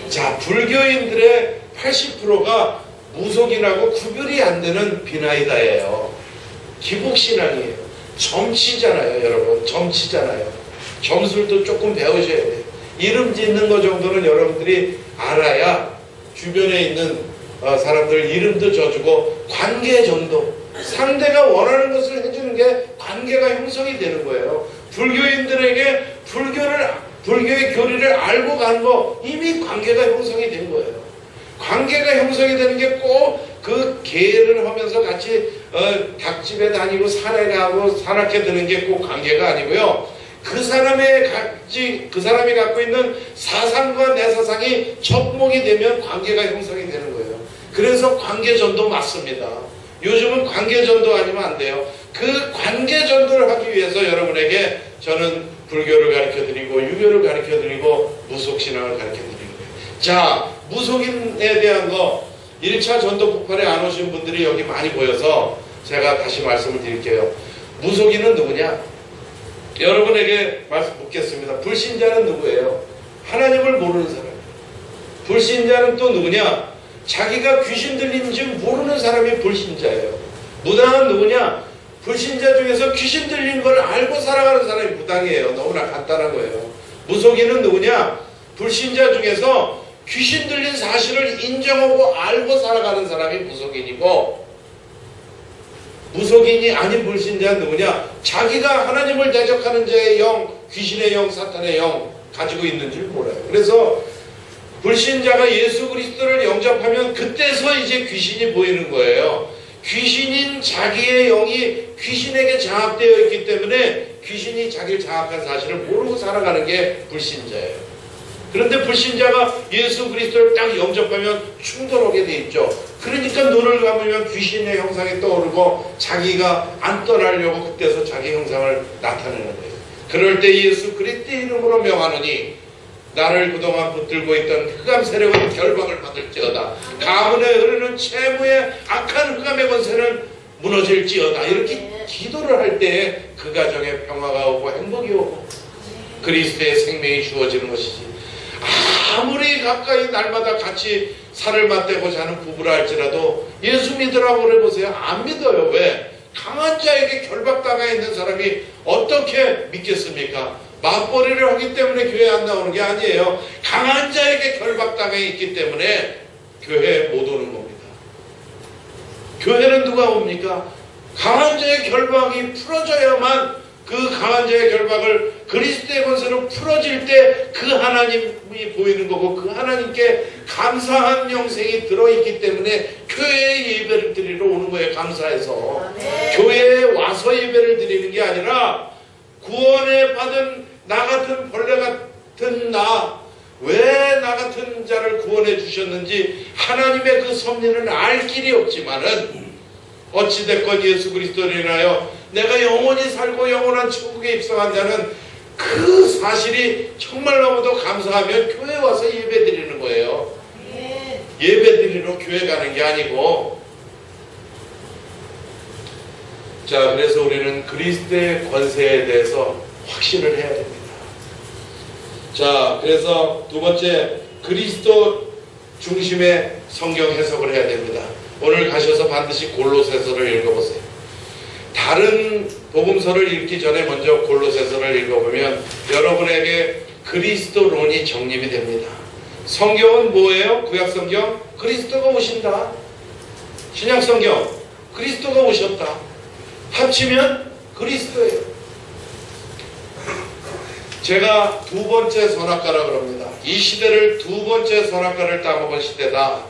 자, 자, 불교인들의 80%가 무속인하고 구별이 안 되는 비나이다예요. 기복신앙이에요. 점치잖아요, 여러분. 점치잖아요. 점술도 조금 배우셔야 돼요. 이름 짓는 거 정도는 여러분들이 알아야 주변에 있는 사람들 이름도 줘주고 관계전도, 상대가 원하는 것을 해주는 게 관계가 형성이 되는 거예요. 불교인들에게 불교의 교리를 알고 가는 거 이미 관계가 형성이 된 거예요. 관계가 형성이 되는 게 꼭 그 계를 하면서 같이 닭집에 다니고 산에 가고 산악회 드는 게 꼭 관계가 아니고요. 그 사람이 갖고 있는 사상과 내 사상이 접목이 되면 관계가 형성이 되는 거예요. 그래서 관계전도 맞습니다. 요즘은 관계전도 아니면 안 돼요. 그 관계전도를 하기 위해서 여러분에게 저는 불교를 가르쳐드리고 유교를 가르쳐드리고 무속신앙을 가르쳐드리는 거예요. 자, 무속인에 대한 거 1차 전도 폭발에 안 오신 분들이 여기 많이 보여서 제가 다시 말씀을 드릴게요. 무속인은 누구냐? 여러분에게 말씀 묻겠습니다. 불신자는 누구예요? 하나님을 모르는 사람. 불신자는 또 누구냐? 자기가 귀신 들린 줄 모르는 사람이 불신자예요. 무당은 누구냐? 불신자 중에서 귀신 들린 걸 알고 살아가는 사람이 무당이에요. 너무나 간단한 거예요. 무속인은 누구냐? 불신자 중에서 귀신 들린 사실을 인정하고 알고 살아가는 사람이 무속인이고, 무속인이 아닌 불신자는 누구냐? 자기가 하나님을 대적하는 자의 영, 귀신의 영, 사탄의 영 가지고 있는 줄 몰라요. 그래서 불신자가 예수 그리스도를 영접하면 그때서 이제 귀신이 보이는 거예요. 귀신인 자기의 영이 귀신에게 장악되어 있기 때문에 귀신이 자기를 장악한 사실을 모르고 살아가는 게 불신자예요. 그런데 불신자가 예수 그리스도를 딱 영접하면 충돌하게 돼 있죠. 그러니까 눈을 감으면 귀신의 형상이 떠오르고 자기가 안 떠나려고 그때서 자기 형상을 나타내는 거예요. 그럴 때 예수 그리스도의 이름으로 명하노니 나를 그동안 붙들고 있던 흑암 세력은 결박을 받을지어다. 가문에 흐르는 채무의 악한 흑암의 권세는 무너질지어다. 이렇게 기도를 할 때 그 가정에 평화가 오고 행복이 오고 그리스도의 생명이 주어지는 것이지. 아무리 가까이 날마다 같이 살을 맞대고 자는 부부라 할지라도 예수 믿으라고 그래보세요. 안 믿어요. 왜? 강한 자에게 결박당해 있는 사람이 어떻게 믿겠습니까? 맞벌이를 하기 때문에 교회 안 나오는 게 아니에요. 강한 자에게 결박당해 있기 때문에 교회에 못 오는 겁니다. 교회는 누가 옵니까? 강한 자의 결박이 풀어져야만 그 강한 자의 결박을 그리스도의 권세로 풀어질 때 그 하나님이 보이는 거고 그 하나님께 감사한 영생이 들어있기 때문에 교회에 예배를 드리러 오는 거예요. 감사해서. 교회에 와서 예배를 드리는 게 아니라 구원에 받은 나 같은 벌레 같은 왜 나 같은 자를 구원해 주셨는지 하나님의 그 섭리는 알 길이 없지만은 어찌됐건 예수 그리스도를 인하여 내가 영원히 살고 영원한 천국에 입성한 자는 그 사실이 정말 너무도 감사하면 교회 와서 예배 드리는 거예요. 예배 드리러 교회 가는 게 아니고. 자, 그래서 우리는 그리스도의 권세에 대해서 확신을 해야 됩니다. 자, 그래서 두 번째, 그리스도 중심의 성경 해석을 해야 됩니다. 오늘 가셔서 반드시 골로새서를 읽어보세요. 다른 복음서를 읽기 전에 먼저 골로새서를 읽어보면 여러분에게 그리스도론이 정립이 됩니다. 성경은 뭐예요? 구약성경? 그리스도가 오신다. 신약성경? 그리스도가 오셨다. 합치면 그리스도예요. 제가 두 번째 선악과라 그럽니다. 이 시대를 두 번째 선악과를 따먹은 시대다.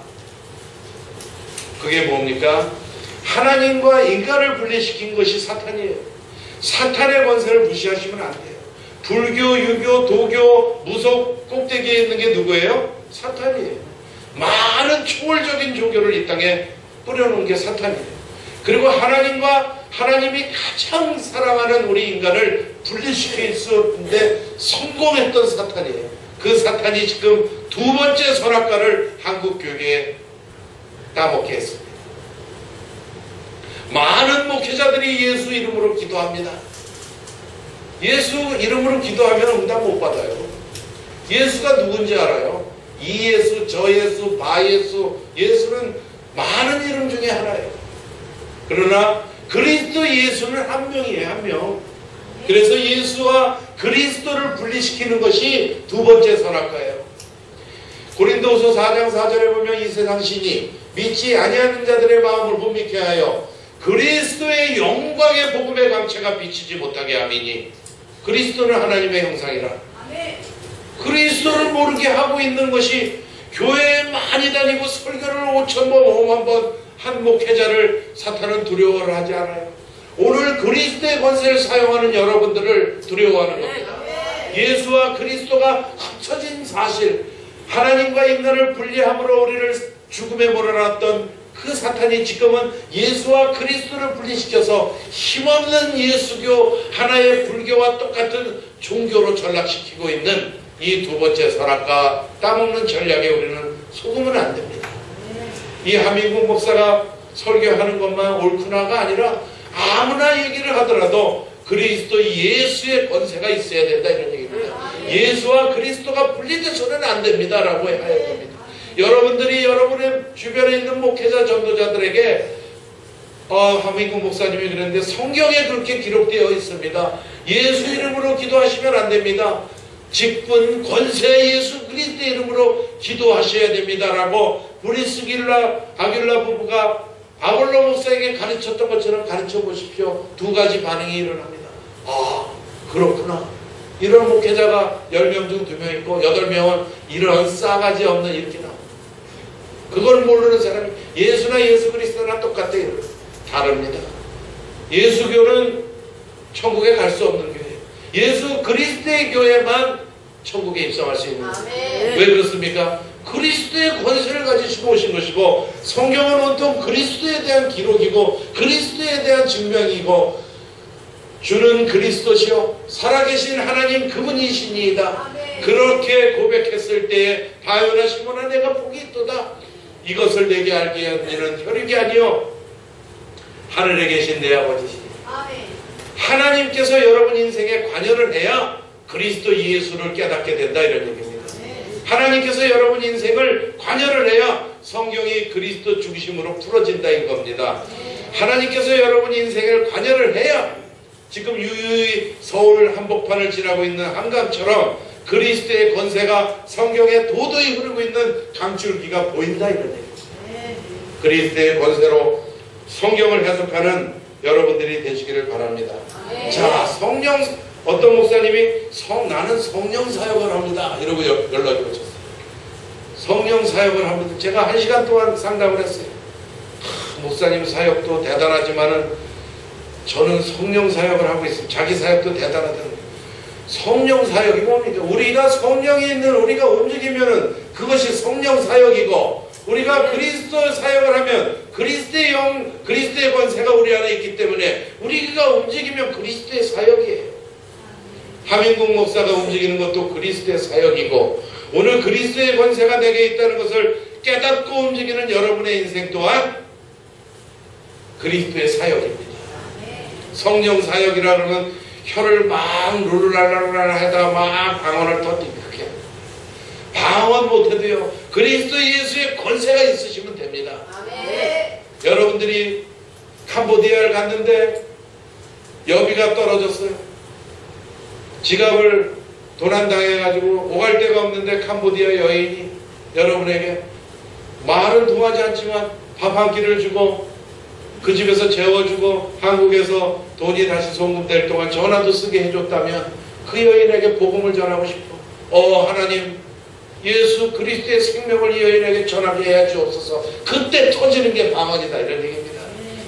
그게 뭡니까? 하나님과 인간을 분리시킨 것이 사탄이에요. 사탄의 권세를 무시하시면 안 돼요. 불교, 유교, 도교, 무속 꼭대기에 있는 게 누구예요? 사탄이에요. 많은 초월적인 종교를 이 땅에 뿌려놓은 게 사탄이에요. 그리고 하나님이 가장 사랑하는 우리 인간을 분리시킬 수 없는데 성공했던 사탄이에요. 그 사탄이 지금 두 번째 선악과를 한국 교회에 따먹게 했습니다. 많은 목회자들이 예수 이름으로 기도합니다. 예수 이름으로 기도하면 응답 못 받아요. 예수가 누군지 알아요. 이 예수, 저 예수, 바 예수, 예수는 많은 이름 중에 하나예요. 그러나 그리스도 예수는 한 명이에요. 한 명. 그래서 예수와 그리스도를 분리시키는 것이 두 번째 선악과예요. 고린도후서 4장 4절에 보면 이 세상 신이 믿지 아니하는 자들의 마음을 혼미케 하여 그리스도의 영광의 복음의 광채가 비치지 못하게 함이니, 그리스도는 하나님의 형상이라. 그리스도를 모르게 하고 있는 것이 교회에 많이 다니고 설교를 5,000번 5만 번 한 목회자를 사탄은 두려워를 하지 않아요. 오늘 그리스도의 권세를 사용하는 여러분들을 두려워하는 겁니다. 예수와 그리스도가 합쳐진 사실, 하나님과 인간을 분리함으로 우리를 죽음에 몰아놨던 그 사탄이 지금은 예수와 그리스도를 분리시켜서 힘없는 예수교, 하나의 불교와 똑같은 종교로 전락시키고 있는 이 두 번째 선악과 따먹는 전략에 우리는 속으면 안 됩니다. 이 하민국 목사가 설교하는 것만 옳구나가 아니라 아무나 얘기를 하더라도 그리스도 예수의 권세가 있어야 된다, 이런 얘기입니다. 예수와 그리스도가 분리돼서는 안 됩니다 라고 해야 됩니다. 여러분들이 여러분의 주변에 있는 목회자 전도자들에게 하민국 목사님이 그랬는데 성경에 그렇게 기록되어 있습니다. 예수 이름으로 기도하시면 안 됩니다. 직분 권세 예수 그리스도 이름으로 기도하셔야 됩니다 라고 브리스길라 아귤라 부부가 아볼로 목사에게 가르쳤던 것처럼 가르쳐 보십시오. 두 가지 반응이 일어납니다. 아, 그렇구나. 이런 목회자가 10명 중 2명 있고 8명은 이런 싸가지 없는 이렇게 나옵니다. 그걸 모르는 사람이 예수나 예수 그리스도나 똑같아요. 다릅니다. 예수교는 천국에 갈 수 없는 교회예요. 예수 그리스도의 교회만 천국에 입성할 수 있는 거예요. 왜 그렇습니까? 그리스도의 권세를 가지시고 오신 것이고, 성경은 온통 그리스도에 대한 기록이고 그리스도에 대한 증명이고, 주는 그리스도시요 살아계신 하나님 그분이시니이다. 그렇게 고백했을 때에 바요나 시몬아 내가 복이 있도다. 이것을 내게 알게 하는 혈육이 아니요 하늘에 계신 내 아버지시니. 하나님께서 여러분 인생에 관여를 해야 그리스도 예수를 깨닫게 된다, 이런 얘기입니다. 하나님께서 여러분 인생을 관여를 해야 성경이 그리스도 중심으로 풀어진다인 겁니다. 하나님께서 여러분 인생을 관여를 해야 지금 유유히 서울 한복판을 지나고 있는 한강처럼 그리스도의 권세가 성경에 도도히 흐르고 있는 강줄기가 보인다, 이런 얘기입니다. 그리스도의 권세로 성경을 해석하는 여러분들이 되시기를 바랍니다. 자, 어떤 목사님이 나는 성령 사역을 합니다 이러고 연락이 오셨어요. 성령 사역을 합니다. 제가 1시간 동안 상담을 했어요. 목사님 사역도 대단하지만은 저는 성령 사역을 하고 있습니다. 자기 사역도 대단하다는. 성령 사역이 뭡니까? 우리가 성령이 있는 우리가 움직이면은 그것이 성령 사역이고, 우리가 그리스도 사역을 하면 그리스도의 영, 그리스도의 권세가 우리 안에 있기 때문에 우리가 움직이면 그리스도의 사역이에요. 하민국 목사가 움직이는 것도 그리스도의 사역이고, 오늘 그리스도의 권세가 내게 있다는 것을 깨닫고 움직이는 여러분의 인생 또한 그리스도의 사역입니다. 성령 사역이라 그러면 혀를 막 룰랄랄랄 하다가 막 방언을 터뜨리고, 그게 방언 못해도요 그리스도 예수의 권세가 있으시면 됩니다. 여러분들이 캄보디아를 갔는데 여비가 떨어졌어요. 지갑을 도난당해가지고 오갈 데가 없는데 캄보디아 여인이 여러분에게 말은 통하지 않지만 밥 한 끼를 주고 그 집에서 재워주고 한국에서 돈이 다시 송금될 동안 전화도 쓰게 해줬다면 그 여인에게 복음을 전하고 싶어. 하나님 예수 그리스도의 생명을 이 여인에게 전하게 해야 주옵소서. 그때 터지는 게 방언이다, 이런 얘기입니다.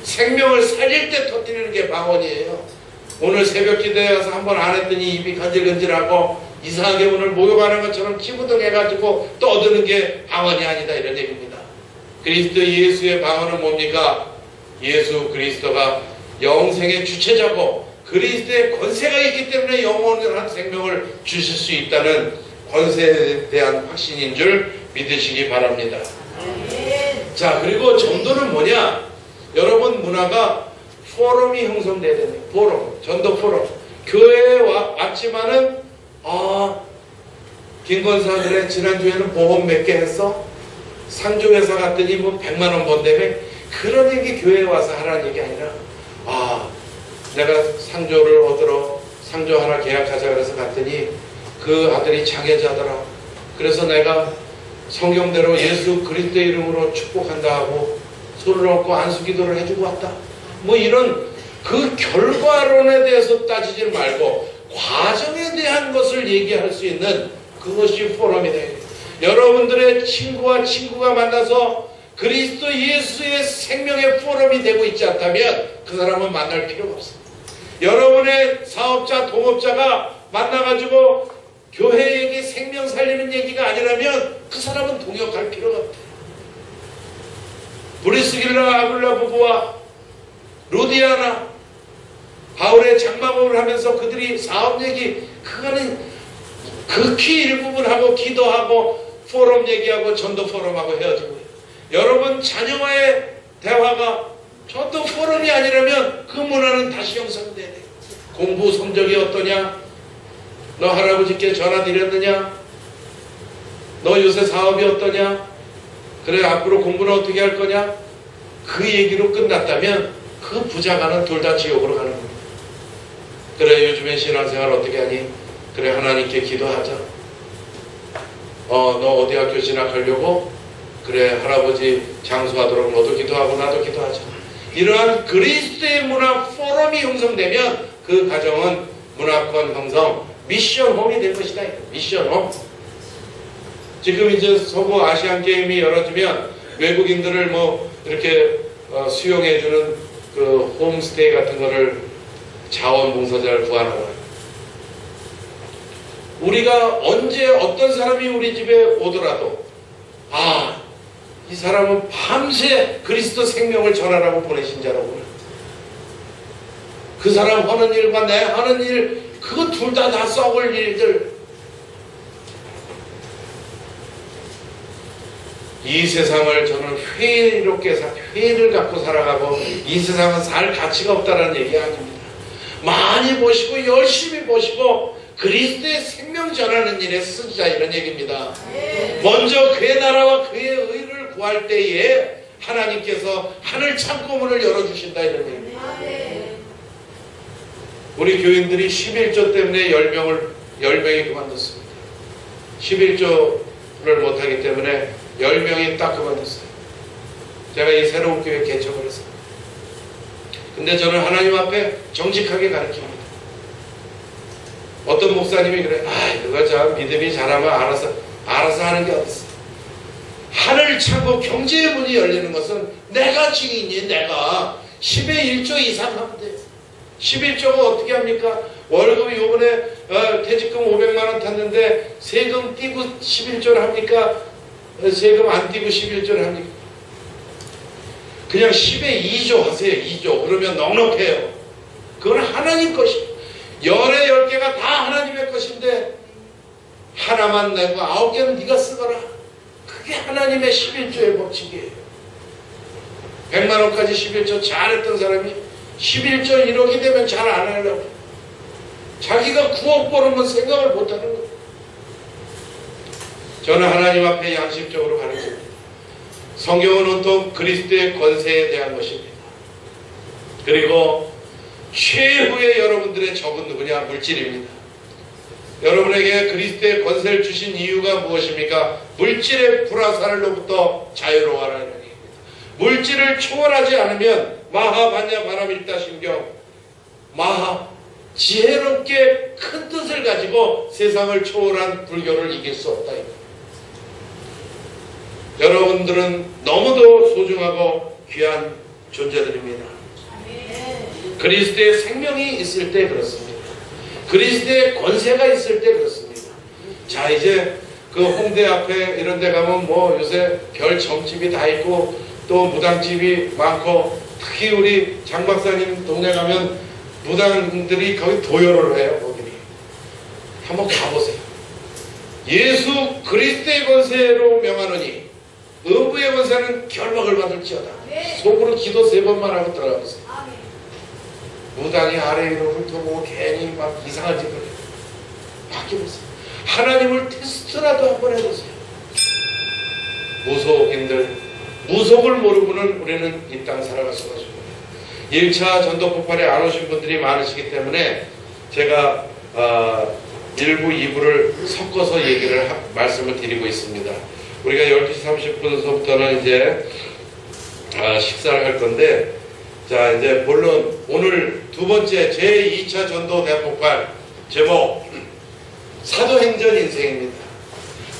생명을 살릴 때 터뜨리는 게 방언이에요. 오늘 새벽 기도에 와서 한번 안 했더니 입이 간질간질하고 이상하게 오늘 목욕하는 것처럼 기부등해가지고 떠드는 게 방언이 아니다, 이런 얘기입니다. 그리스도 예수의 방언은 뭡니까? 예수 그리스도가 영생의 주체자고 그리스도의 권세가 있기 때문에 영원한 생명을 주실 수 있다는 권세에 대한 확신인 줄 믿으시기 바랍니다. 자, 그리고 전도는 뭐냐? 여러분 문화가 포럼이 형성돼야 되네요. 포럼, 전도 포럼. 교회에 왔지만은 김권사 그래 지난주에는 보험 몇 개 했어? 상조회사 갔더니 뭐 100만 원 번다며. 그런 얘기 교회에 와서 하라는 얘기 아니라, 아 내가 상조를 얻으러 상조 하나 계약하자 그래서 갔더니 그 아들이 장애자더라. 그래서 내가 성경대로 예수 그리스도의 이름으로 축복한다 하고 손을 얹고 안수기도를 해주고 왔다. 뭐 이런 그 결과론에 대해서 따지지 말고 과정에 대한 것을 얘기할 수 있는 그것이 포럼이 돼요. 여러분들의 친구와 친구가 만나서 그리스도 예수의 생명의 포럼이 되고 있지 않다면 그 사람은 만날 필요가 없습니다. 여러분의 사업자, 동업자가 만나가지고 교회 얘기, 생명 살리는 얘기가 아니라면 그 사람은 동역할 필요가 없대요. 브리스길라 아굴라 부부와 루디아나 바울의 장막업을 하면서 그들이 사업 얘기, 그거는 극히 일부분 하고 기도하고 포럼 얘기하고 전도 포럼하고 헤어지고, 여러분 자녀와의 대화가 전도 포럼이 아니라면 그 문화는 다시 형성돼야 돼. 공부 성적이 어떠냐? 너 할아버지께 전화 드렸느냐? 너 요새 사업이 어떠냐? 그래 앞으로 공부는 어떻게 할 거냐? 그 얘기로 끝났다면 그 부자가는 둘 다 지옥으로 가는 겁니다. 그래 요즘엔 신앙생활 어떻게 하니? 그래 하나님께 기도하자. 너 어디 학교 진학하려고? 그래 할아버지 장수하도록 너도 기도하고 나도 기도하자. 이러한 그리스도의 문화 포럼이 형성되면 그 가정은 문화권 형성, 미션홈이 될 것이다. 미션홈. 지금 이제 서부 아시안 게임이 열어지면 외국인들을 뭐 이렇게 수용해주는 그 홈스테이 같은 거를 자원봉사자를 구하라고 해요. 우리가 언제 어떤 사람이 우리 집에 오더라도 이 사람은 밤새 그리스도 생명을 전하라고 보내신 자라고. 그 사람 하는 일과 내 하는 일, 그거 둘 다 썩을 일들. 이 세상을 저는 회의를 갖고 살아가고 이 세상은 살 가치가 없다는 얘기 아닙니다. 많이 보시고 열심히 보시고 그리스도의 생명 전하는 일에 쓰자 이런 얘기입니다. 먼저 그의 나라와 그의 의를 구할 때에 하나님께서 하늘 창고문을 열어주신다 이런 얘기입니다. 우리 교인들이 11조 때문에 10명이 그만뒀습니다. 11조를 못하기 때문에 10명이 딱 그만뒀어요. 제가 이 새로운 교회 개척을 했어요. 근데 저는 하나님 앞에 정직하게 가르칩니다. 어떤 목사님이 그래, 그거 참 믿음이 잘하면 알아서 하는 게 어딨어. 하늘 창고 경제의 문이 열리는 것은 내가 증인이 내가 10의 1조 이상 하면 돼요. 11조가 어떻게 합니까? 월급이 요번에 퇴직금 500만원 탔는데 세금 띄고 11조를 합니까? 세금 안 띄고 11조를 합니까? 그냥 10의 2조 하세요. 2조. 그러면 넉넉해요. 그건 하나님 것입니다. 열의 10개가 다 하나님의 것인데 하나만 내고 9개는 네가 쓰거라. 그게 하나님의 11조의 법칙이에요. 100만원까지 11조 잘했던 사람이 11조 1억이 되면 잘 안 하려고. 자기가 9억 벌으면 생각을 못하는 거예요. 저는 하나님 앞에 양심적으로 가르칩니다. 성경은 온통 그리스도의 권세에 대한 것입니다. 그리고 최후의 여러분들의 적은 누구냐? 물질입니다. 여러분에게 그리스도의 권세를 주신 이유가 무엇입니까? 물질의 불화살로부터 자유로워하라 이런 얘기입니다. 물질을 초월하지 않으면 마하반야 바라밀다 신경 마하 지혜롭게 큰 뜻을 가지고 세상을 초월한 불교를 이길 수 없다. 여러분들은 너무도 소중하고 귀한 존재들입니다. 그리스도의 생명이 있을 때 그렇습니다. 그리스도의 권세가 있을 때 그렇습니다. 자, 이제 그 홍대 앞에 이런 데 가면 뭐 요새 별 점집이 다 있고 또 무당집이 많고, 특히 우리 장 박사님 동네 가면 무당들이 거기 도요를 해요. 거기 한번 가보세요. 예수 그리스도의 권세로 명하노니 의부의 권세는 결박을 받을지어다. 속으로 기도 3번만 하고 들어가보세요. 무당이 아래 위로 훑어보고 괜히 막 이상한 짓을 해요. 바뀌어보세요. 하나님을 테스트라도 한번 해보세요. 무속인들, 무속을 모르고는 우리는 이 땅 살아갈 수가 없습니다. 1차 전도 폭발에 안 오신 분들이 많으시기 때문에 제가 1부, 2부를 섞어서 말씀을 드리고 있습니다. 우리가 12시 30분서부터는 이제 식사를 할 건데, 자, 이제 본론, 오늘 두 번째 제2차 전도 대폭발 제목, 사도행전 인생입니다.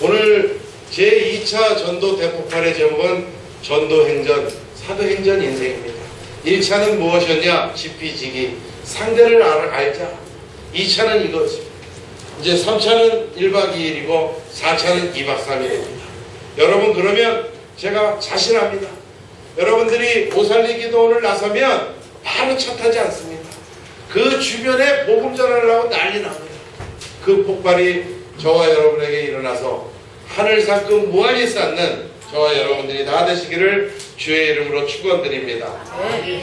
오늘 제2차 전도 대폭발의 제목은 전도행전, 사도행전 인생입니다. 1차는 무엇이었냐? 지피지기, 상대를 알자. 2차는 이것입니다. 이제 3차는 1박 2일이고 4차는 2박 3일입니다. 여러분, 그러면 제가 자신합니다. 여러분들이 오살리기도원을 나서면 바로 차 타지 않습니다. 그 주변에 복음 전하려고 하고 난리 납니다. 그 폭발이 저와 여러분에게 일어나서 하늘상급 무한히 쌓는 저와 여러분들이 다 되시기를 주의 이름으로 축원드립니다.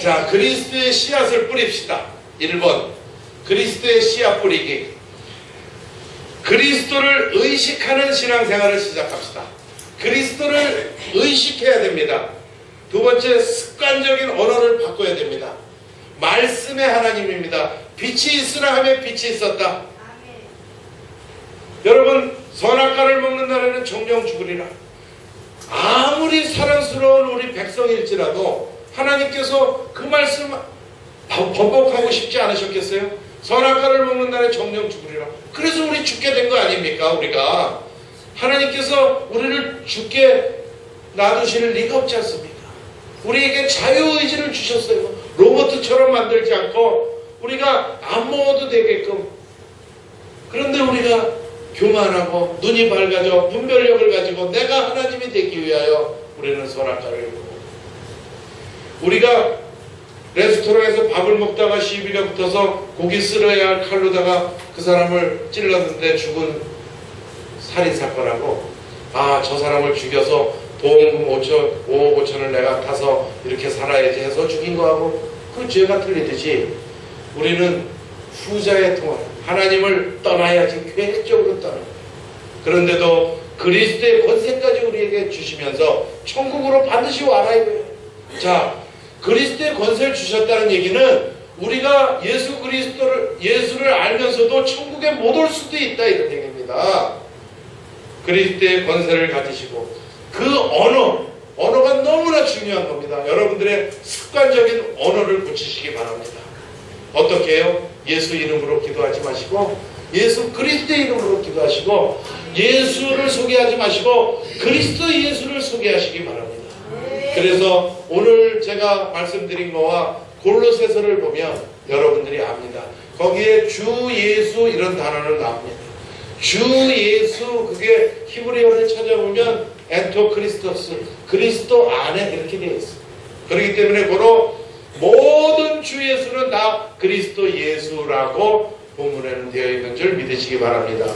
자, 그리스도의 씨앗을 뿌립시다. 1번, 그리스도의 씨앗 뿌리기. 그리스도를 의식하는 신앙생활을 시작합시다. 그리스도를 의식해야 됩니다. 두 번째, 습관적인 언어를 바꿔야 됩니다. 말씀의 하나님입니다. 빛이 있으라 하면 빛이 있었다. 여러분, 선악과를 먹는 날에는 정령 죽으리라. 아무리 사랑스러운 우리 백성일지라도 하나님께서 그 말씀 번복하고 싶지 않으셨겠어요? 선악과를 먹는 날에 정령 죽으리라. 그래서 우리 죽게 된 거 아닙니까? 우리가 하나님께서 우리를 죽게 놔두실 리가 없지 않습니까? 우리에게 자유의지를 주셨어요. 로봇처럼 만들지 않고 우리가 안 먹어도 되게끔. 그런데 우리가 교만하고 눈이 밝아져 분별력을 가지고 내가 하나님이 되기 위하여 우리는 선악과를 먹고, 우리가 레스토랑에서 밥을 먹다가 시비가 붙어서 고기 쓸어야 할 칼로다가 그 사람을 찔렀는데 죽은 살인사건하고, 아, 저 사람을 죽여서 보험금 5억 5천을 내가 타서 이렇게 살아야지 해서 죽인 거하고 그 죄가 틀리듯이 우리는 후자의 통합, 하나님을 떠나야지 계획적으로 떠나요. 그런데도 그리스도의 권세까지 우리에게 주시면서 천국으로 반드시 와라 이거예요. 자, 그리스도의 권세를 주셨다는 얘기는 우리가 예수를 알면서도 천국에 못 올 수도 있다 이런 얘기입니다. 그리스도의 권세를 가지시고 그 언어가 너무나 중요한 겁니다. 여러분들의 습관적인 언어를 고치시기 바랍니다. 어떻게 해요? 예수 이름으로 기도하지 마시고 예수 그리스도의 이름으로 기도하시고 예수를 소개하지 마시고 그리스도 예수를 소개하시기 바랍니다. 그래서 오늘 제가 말씀드린 거와 골로새서를 보면 여러분들이 압니다. 거기에 주 예수 이런 단어는 나옵니다. 주 예수, 그게 히브리어를 찾아보면 엔토 크리스토스, 그리스도 안에 이렇게 되어 있습니다. 그렇기 때문에 고로 모든 주 예수는 다 그리스도 예수라고 본문에는 되어 있는 줄 믿으시기 바랍니다.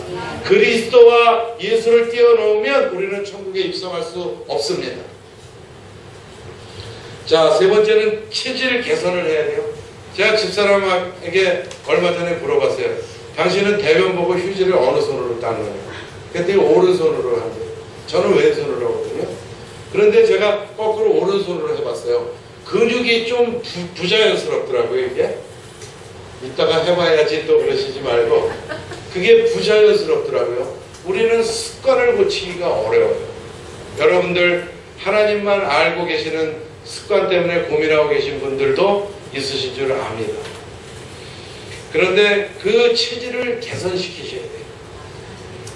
그리스도와 예수를 띄워놓으면 우리는 천국에 입성할 수 없습니다. 자, 세 번째는 체질 개선을 해야 돼요. 제가 집사람에게 얼마 전에 물어봤어요. 당신은 대변 보고 휴지를 어느 손으로 따느냐? 그랬더니 오른손으로 한대요. 저는 왼손으로 하거든요. 그런데 제가 거꾸로 오른손으로 해봤어요. 근육이 좀 부자연스럽더라고요, 이게. 이따가 해봐야지 또 그러시지 말고. 그게 부자연스럽더라고요. 우리는 습관을 고치기가 어려워요. 여러분들 하나님만 알고 계시는 습관 때문에 고민하고 계신 분들도 있으신 줄 압니다. 그런데 그 체질을 개선시키셔야 돼요.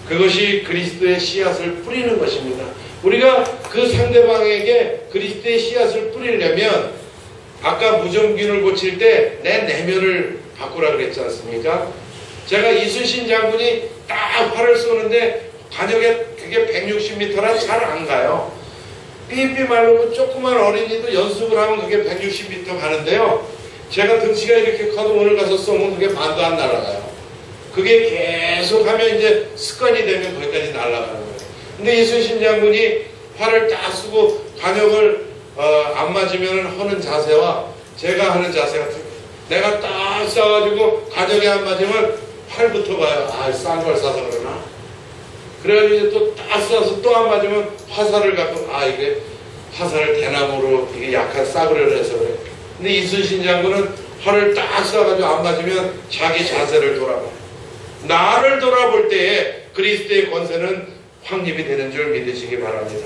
그것이 그리스도의 씨앗을 뿌리는 것입니다. 우리가 그 상대방에게 그리스도의 씨앗을 뿌리려면 아까 무좀균을 고칠 때 내 내면을 바꾸라 그랬지 않습니까? 제가 이순신 장군이 딱 활을 쏘는데 간역에 그게 160m라 잘 안 가요. 삐삐 말로 조그만 어린이도 연습을 하면 그게 160m 가는데요. 제가 등치가 이렇게 커도 오늘 가서 쏘면 그게 반도 안 날아가요. 그게 계속 하면 이제 습관이 되면 거기까지 날아가는 거예요. 근데 이순신 장군이 활을 딱 쓰고 간역을 안 맞으면 하는 자세와 제가 하는 자세가 틀려요. 내가 딱 쏴가지고 간역에 안 맞으면 팔부터 봐요. 아, 싼 걸 사서 그러나? 그래가지고 이제 또 딱 쏴서 또 안 맞으면 화살을 갖고, 아, 이게 화살을 대나무로 이게 약한 싸구려를 해서 그래. 근데 이순신 장군은 활을 딱 쏴가지고 안 맞으면 자기 자세를 돌아봐요. 나를 돌아볼 때에 그리스도의 권세는 확립이 되는 줄 믿으시기 바랍니다.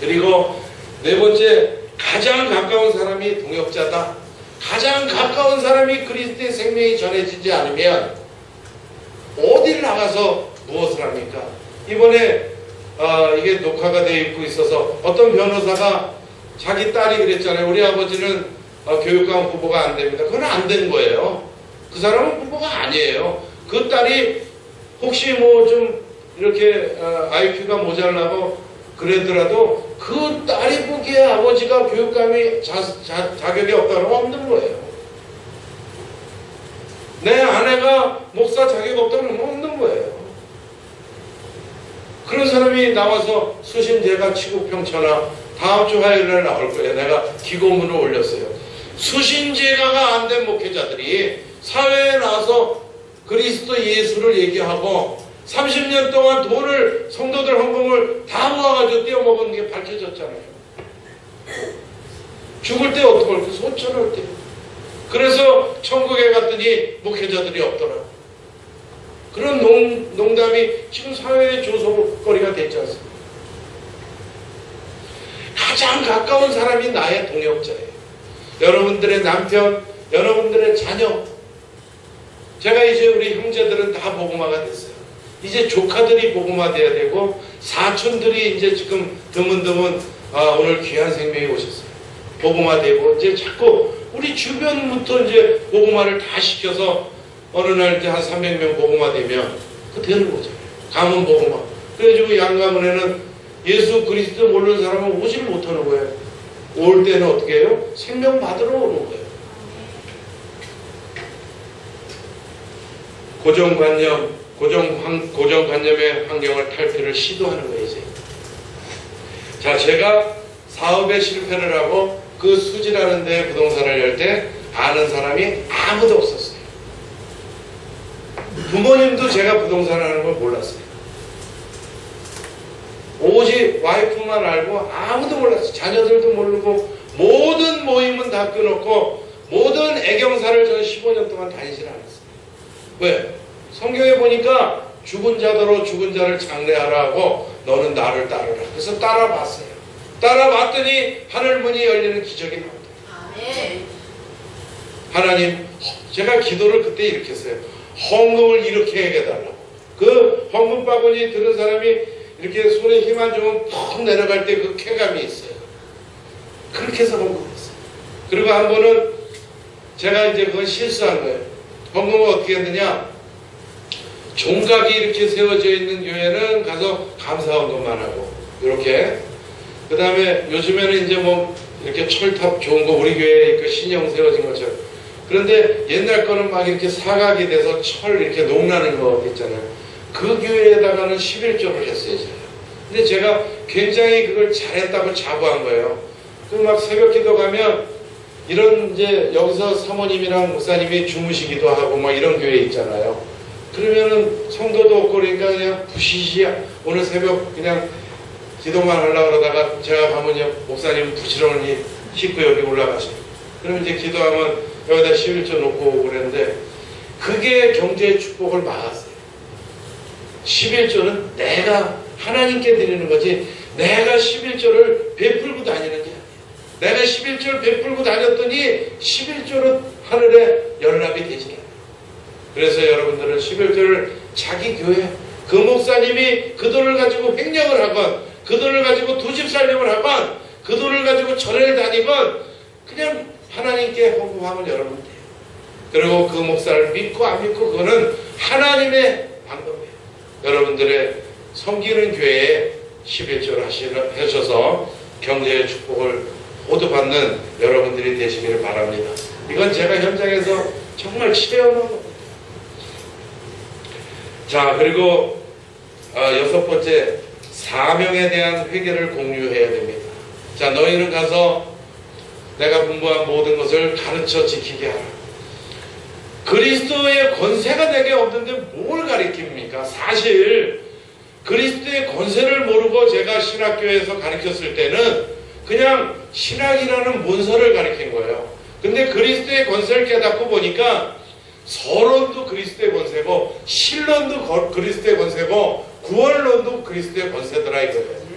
그리고 네 번째, 가장 가까운 사람이 동역자다. 가장 가까운 사람이 그리스도의 생명이 전해지지 않으면 어딜 나가서 무엇을 합니까? 이번에 이게 녹화가 되어 있고 있어서 어떤 변호사가 자기 딸이 그랬잖아요. 우리 아버지는 교육감 후보가 안 됩니다. 그건 안 된 거예요. 그 사람은 후보가 아니에요. 그 딸이 혹시 뭐 좀 이렇게 IQ가 모자라고 그랬더라도 그 딸이 보기에 아버지가 교육감이 자격이 없다는 건 없는 거예요. 내 아내가 목사 자격 없다는 건 없는 거예요. 그런 사람이 나와서 수신제가 치국평천하 다음 주 화요일날 나올 거예요. 내가 기고문을 올렸어요. 수신제가가 안 된 목회자들이 사회에 나와서 그리스도 예수를 얘기하고 30년 동안 돈을, 성도들 헌금을 다 모아가지고 떼어먹은 게 밝혀졌잖아요. 죽을 때 어떡할 때 소천할 때. 그래서 천국에 갔더니 목회자들이 없더라. 그런 농담이 지금 사회의 조소거리가 됐지 않습니까? 가장 가까운 사람이 나의 동역자예요. 여러분들의 남편, 여러분들의 자녀. 제가 이제 우리 형제들은 다 복음화가 됐어요. 이제 조카들이 복음화 돼야 되고 사촌들이 이제 지금 드문드문 오늘 귀한 생명이 오셨어요. 복음화 되고 이제 자꾸 우리 주변부터 이제 복음화를 다 시켜서 어느 날 이제 한 300명 복음화 되면 그 되는 거잖아요. 가문 복음화. 그래가지고 양가문에는 예수 그리스도 모르는 사람은 오질 못하는 거예요. 올 때는 어떻게 해요? 생명 받으러 오는 거예요. 고정관념의 환경을 탈피를 시도하는 거예요, 이제. 자, 제가 사업에 실패를 하고 그 수지라는 데 부동산을 열 때 아는 사람이 아무도 없었어요. 부모님도 제가 부동산을 하는 걸 몰랐어요. 오직 와이프만 알고 아무도 몰랐어요. 자녀들도 모르고 모든 모임은 다 끊었고 모든 애경사를 저는 15년 동안 다니질 않았어요. 왜? 성경에 보니까 죽은 자더러 죽은 자를 장례하라 하고 너는 나를 따르라. 그래서 따라봤어요. 따라봤더니 하늘문이 열리는 기적이 나옵니다. 하나님, 제가 기도를 그때 이렇게 했어요. 헌금을 이렇게 해달라고. 그 헌금 바구니 들은 사람이 이렇게 손에 힘 안 주면 푹 내려갈 때 그 쾌감이 있어요. 그렇게 해서 헌금했어요. 그리고 한 번은 제가 이제 그건 실수한 거예요. 헌금을 어떻게 했느냐? 종각이 이렇게 세워져 있는 교회는 가서 감사 헌금만 하고 이렇게. 그 다음에 요즘에는 이제 뭐 이렇게 철탑 좋은 거 우리 교회에 그 신형 세워진 것처럼. 그런데 옛날 거는 막 이렇게 사각이 돼서 철 이렇게 농나는 거 있잖아요. 그 교회에다가는 11조를 했어요, 제가. 근데 제가 굉장히 그걸 잘했다고 자부한 거예요. 그 막 새벽 기도 가면 이런 이제 여기서 사모님이랑 목사님이 주무시기도 하고 막 이런 교회 있잖아요. 그러면은 성도도 없고 그러니까 그냥 부시시야. 오늘 새벽 그냥 기도만 하려고 그러다가 제가 가면 목사님 부지런히 씻고 여기 올라가셔요. 그러면 이제 기도하면 여기다 11조 놓고 오고 그랬는데 그게 경제의 축복을 막았어요. 11조는 내가 하나님께 드리는 거지 내가 11조를 베풀고 다니는 게 아니에요. 내가 11조를 베풀고 다녔더니 11조로 하늘에 연락이 되지 않아요. 그래서 여러분들은 11조를 자기 교회 그 목사님이 그 돈을 가지고 횡령을 하건 그 돈을 가지고 두 집 살림을 하건 그 돈을 가지고 절에를 다니건 그냥 하나님께 헌금하면 여러분 돼요. 그리고 그 목사를 믿고 안 믿고 그거는 하나님의 방법이에요. 여러분들의 섬기는 교회에 11조를 하셔서 경제의 축복을 모두 받는 여러분들이 되시기를 바랍니다. 이건 제가 현장에서 정말 체험한 겁니다. 자, 그리고 여섯 번째, 사명에 대한 회개를 공유해야 됩니다. 자, 너희는 가서 내가 분부한 모든 것을 가르쳐 지키게 하라. 그리스도의 권세가 내게 없는데 뭘 가르칩니까? 사실 그리스도의 권세를 모르고 제가 신학교에서 가르쳤을 때는 그냥 신학이라는 문서를 가르친 거예요. 근데 그리스도의 권세를 깨닫고 보니까 서론도 그리스도의 권세고, 신론도 그리스도의 권세고, 구원론도 그리스도의 권세더라 이거예요.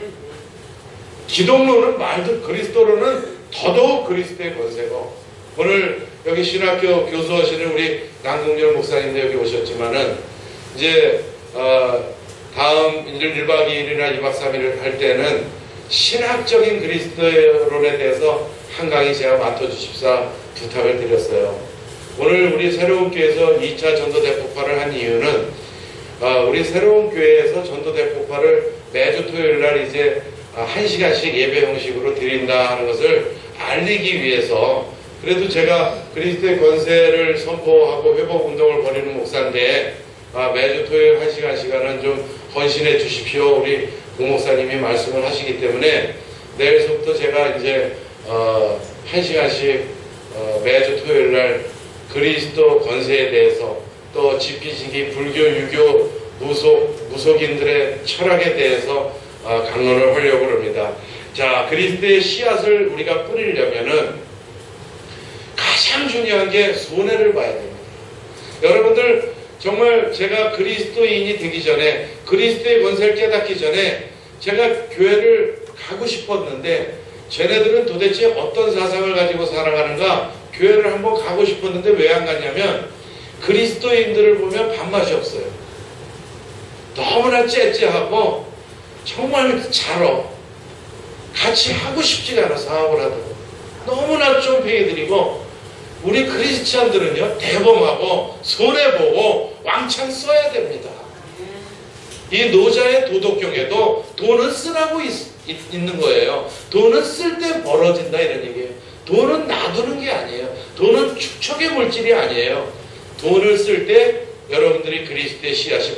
기독론은 말도 그리스도로는 더더욱 그리스도의 권세고, 오늘 여기 신학교 교수하시는 우리 남궁열 목사님도 여기 오셨지만은 이제 다음 1박 2일이나 2박 3일을 할 때는 신학적인 그리스도론에 대해서 한 강의 제가 맡아주십사 부탁을 드렸어요. 오늘 우리 새로운 교회에서 2차 전도 대폭발을 한 이유는 우리 새로운 교회에서 전도 대폭발을 매주 토요일 날 이제 1시간씩 예배 형식으로 드린다 하는 것을 알리기 위해서, 그래도 제가 그리스도의 권세를 선포하고 회복 운동을 벌이는 목사인데 매주 토요일 1시간씩은 좀 헌신해 주십시오. 우리 부목사님이 말씀을 하시기 때문에 내일서부터 제가 이제 1시간씩 매주 토요일 날 그리스도 권세에 대해서, 또 지피지기 불교, 유교, 무속인들의 철학에 대해서 강론을 하려고 합니다. 자, 그리스도의 씨앗을 우리가 뿌리려면은 가장 중요한 게 손해를 봐야 됩니다. 여러분들 정말 제가 그리스도인이 되기 전에, 그리스도의 권세를 깨닫기 전에 제가 교회를 가고 싶었는데, 쟤네들은 도대체 어떤 사상을 가지고 살아가는가, 교회를 한번 가고 싶었는데 왜 안 갔냐면 그리스도인들을 보면 밥맛이 없어요. 너무나 째째하고 정말 잘어. 같이 하고 싶지가 않아. 사업을 하도 너무나 쫌팽이들이고, 우리 크리스찬들은요 대범하고 손해보고 왕창 써야 됩니다. 이 노자의 도덕경에도 돈은 쓰라고 있는 거예요. 돈은 쓸 때 벌어진다 이런 얘기예요. 돈은 놔두는 게 아니에요. 돈은 축적의 물질이 아니에요. 돈을 쓸 때 여러분들이 그리스도의 씨앗이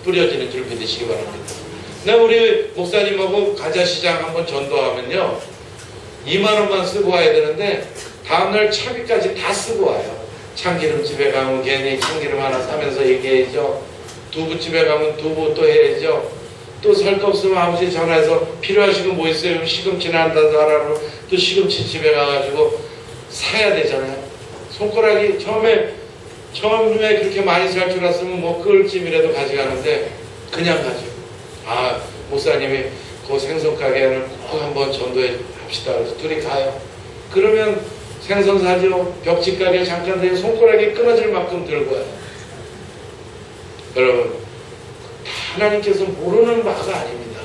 뿌려지는 줄 믿으시기 바랍니다. 나 우리 목사님하고 가자시장 한번 전도하면요 2만 원만 쓰고 와야 되는데 다음날 차비까지 다 쓰고 와요. 참기름집에 가면 괜히 참기름 하나 사면서 얘기해야죠. 두부집에 가면 두부 또 해야죠. 또 살 거 없으면 아버지 전화해서 필요하신 거 뭐 있어요? 시금치나 한다고 하라고 또 시금치 집에 가가지고 사야 되잖아요. 손가락이 처음에 그렇게 많이 살 줄 알았으면 뭐 끓찜이라도 가져가는데 그냥 가지고, 목사님이 그 생선 가게는 꼭 한번 전도해 합시다. 그래서 둘이 가요. 그러면 생선 사죠. 벽지 가게 잠깐 되면 손가락이 끊어질 만큼 들고 와요. 여러분, 하나님께서 모르는 바가 아닙니다.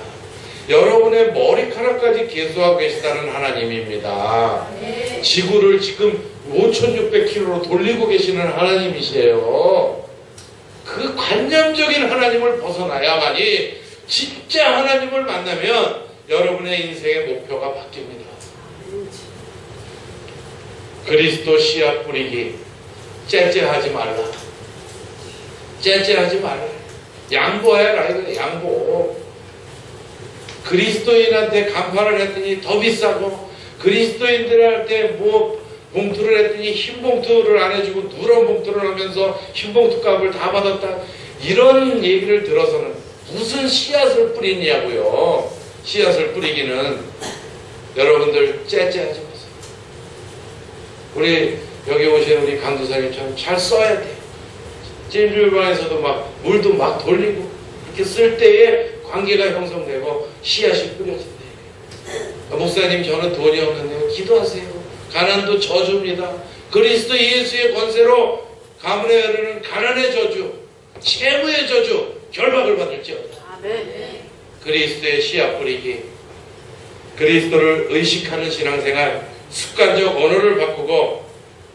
여러분의 머리카락까지 계수하고 계시다는 하나님입니다. 지구를 지금 5600km로 돌리고 계시는 하나님이시에요. 그 관념적인 하나님을 벗어나야만이 진짜 하나님을 만나면 여러분의 인생의 목표가 바뀝니다. 그리스도 씨앗 뿌리기. 째째하지 말라. 째째하지 말라. 양보해라 이거. 양보. 그리스도인한테 간판을 했더니 더 비싸고, 그리스도인들한테 뭐 봉투를 했더니 흰 봉투를 안 해주고 누런 봉투를 하면서 흰 봉투 값을 다 받았다. 이런 얘기를 들어서는 무슨 씨앗을 뿌리냐고요. 씨앗을 뿌리기는 여러분들 째째하지 마세요. 우리 여기 오신 우리 강도사님처럼 잘 써야 돼요. 찜질방에서도 막 물도 막 돌리고 이렇게 쓸 때에 관계가 형성되고 씨앗이 뿌려진다. 목사님 저는 돈이 없는데요. 기도하세요. 가난도 저주입니다. 그리스도 예수의 권세로 가문에 흐르는 가난의 저주, 채무의 저주, 결박을 받을지어다. 그리스도의 씨앗 뿌리기. 그리스도를 의식하는 신앙생활, 습관적 언어를 바꾸고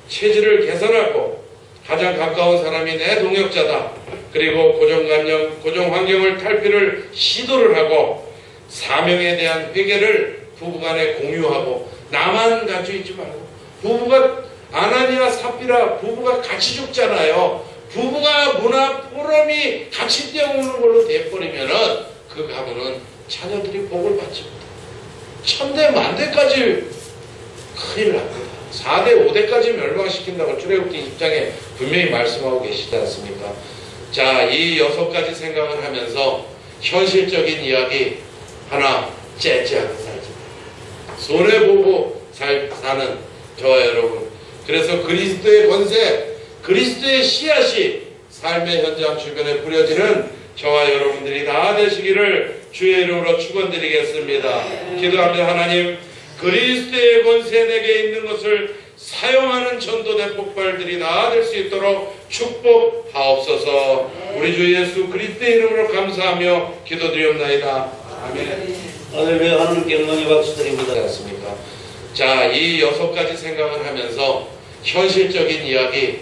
체질을 개선하고, 가장 가까운 사람이 내 동역자다. 그리고 고정관념, 고정환경을 탈피를 시도를 하고, 사명에 대한 회개를 부부간에 공유하고, 나만 갇혀 있지 말고, 부부가 아나니아 삽비라 부부가 같이 죽잖아요. 부부가 문화 포럼이 같이 뛰어오는 걸로 돼버리면은 그 가문은 자녀들이 복을 받지 못해요. 천대 만대까지 큰일 납니다. 4대 5대까지 멸망시킨다고 출애굽기 10장에 분명히 말씀하고 계시지 않습니까? 자, 이 6가지 생각을 하면서 현실적인 이야기 하나 째째하게 살지 말아요. 손해보고 사는 저와 여러분, 그래서 그리스도의 권세, 그리스도의 씨앗이 삶의 현장 주변에 뿌려지는 저와 여러분들이 다 되시기를 주의 이름으로 축원드리겠습니다. 기도합니다. 하나님, 그리스도의 권세 내게 있는 것을 사용하는 전도된 폭발들이 다 될 수 있도록 축복하옵소서. 우리 주 예수 그리스도의 이름으로 감사하며 기도드리옵나이다. 아멘. 할렐루야. 하나님께 영광의 박수 드립니다. 않습니까? 자, 이 6가지 생각을 하면서 현실적인 이야기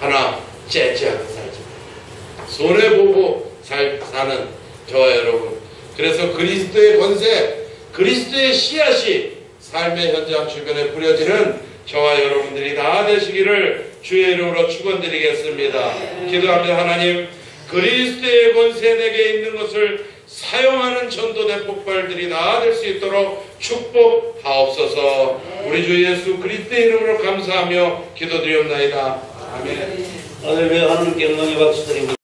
하나 째째하게 살지 말아요. 손해보고 사는 저와 여러분, 그래서 그리스도의 권세, 그리스도의 씨앗이 삶의 현장 주변에 뿌려지는 저와 여러분들이 다 되시기를 주의 이름으로 축원드리겠습니다. 기도합니다. 하나님, 그리스도의 권세 내게 있는 것을 사용하는 전도된 폭발들이 다 될 수 있도록 축복하옵소서. 우리 주 예수 그리스도의 이름으로 감사하며 기도드리옵나이다. 아멘. 할렐루야. 하나님께 영광의 박수 드립니다.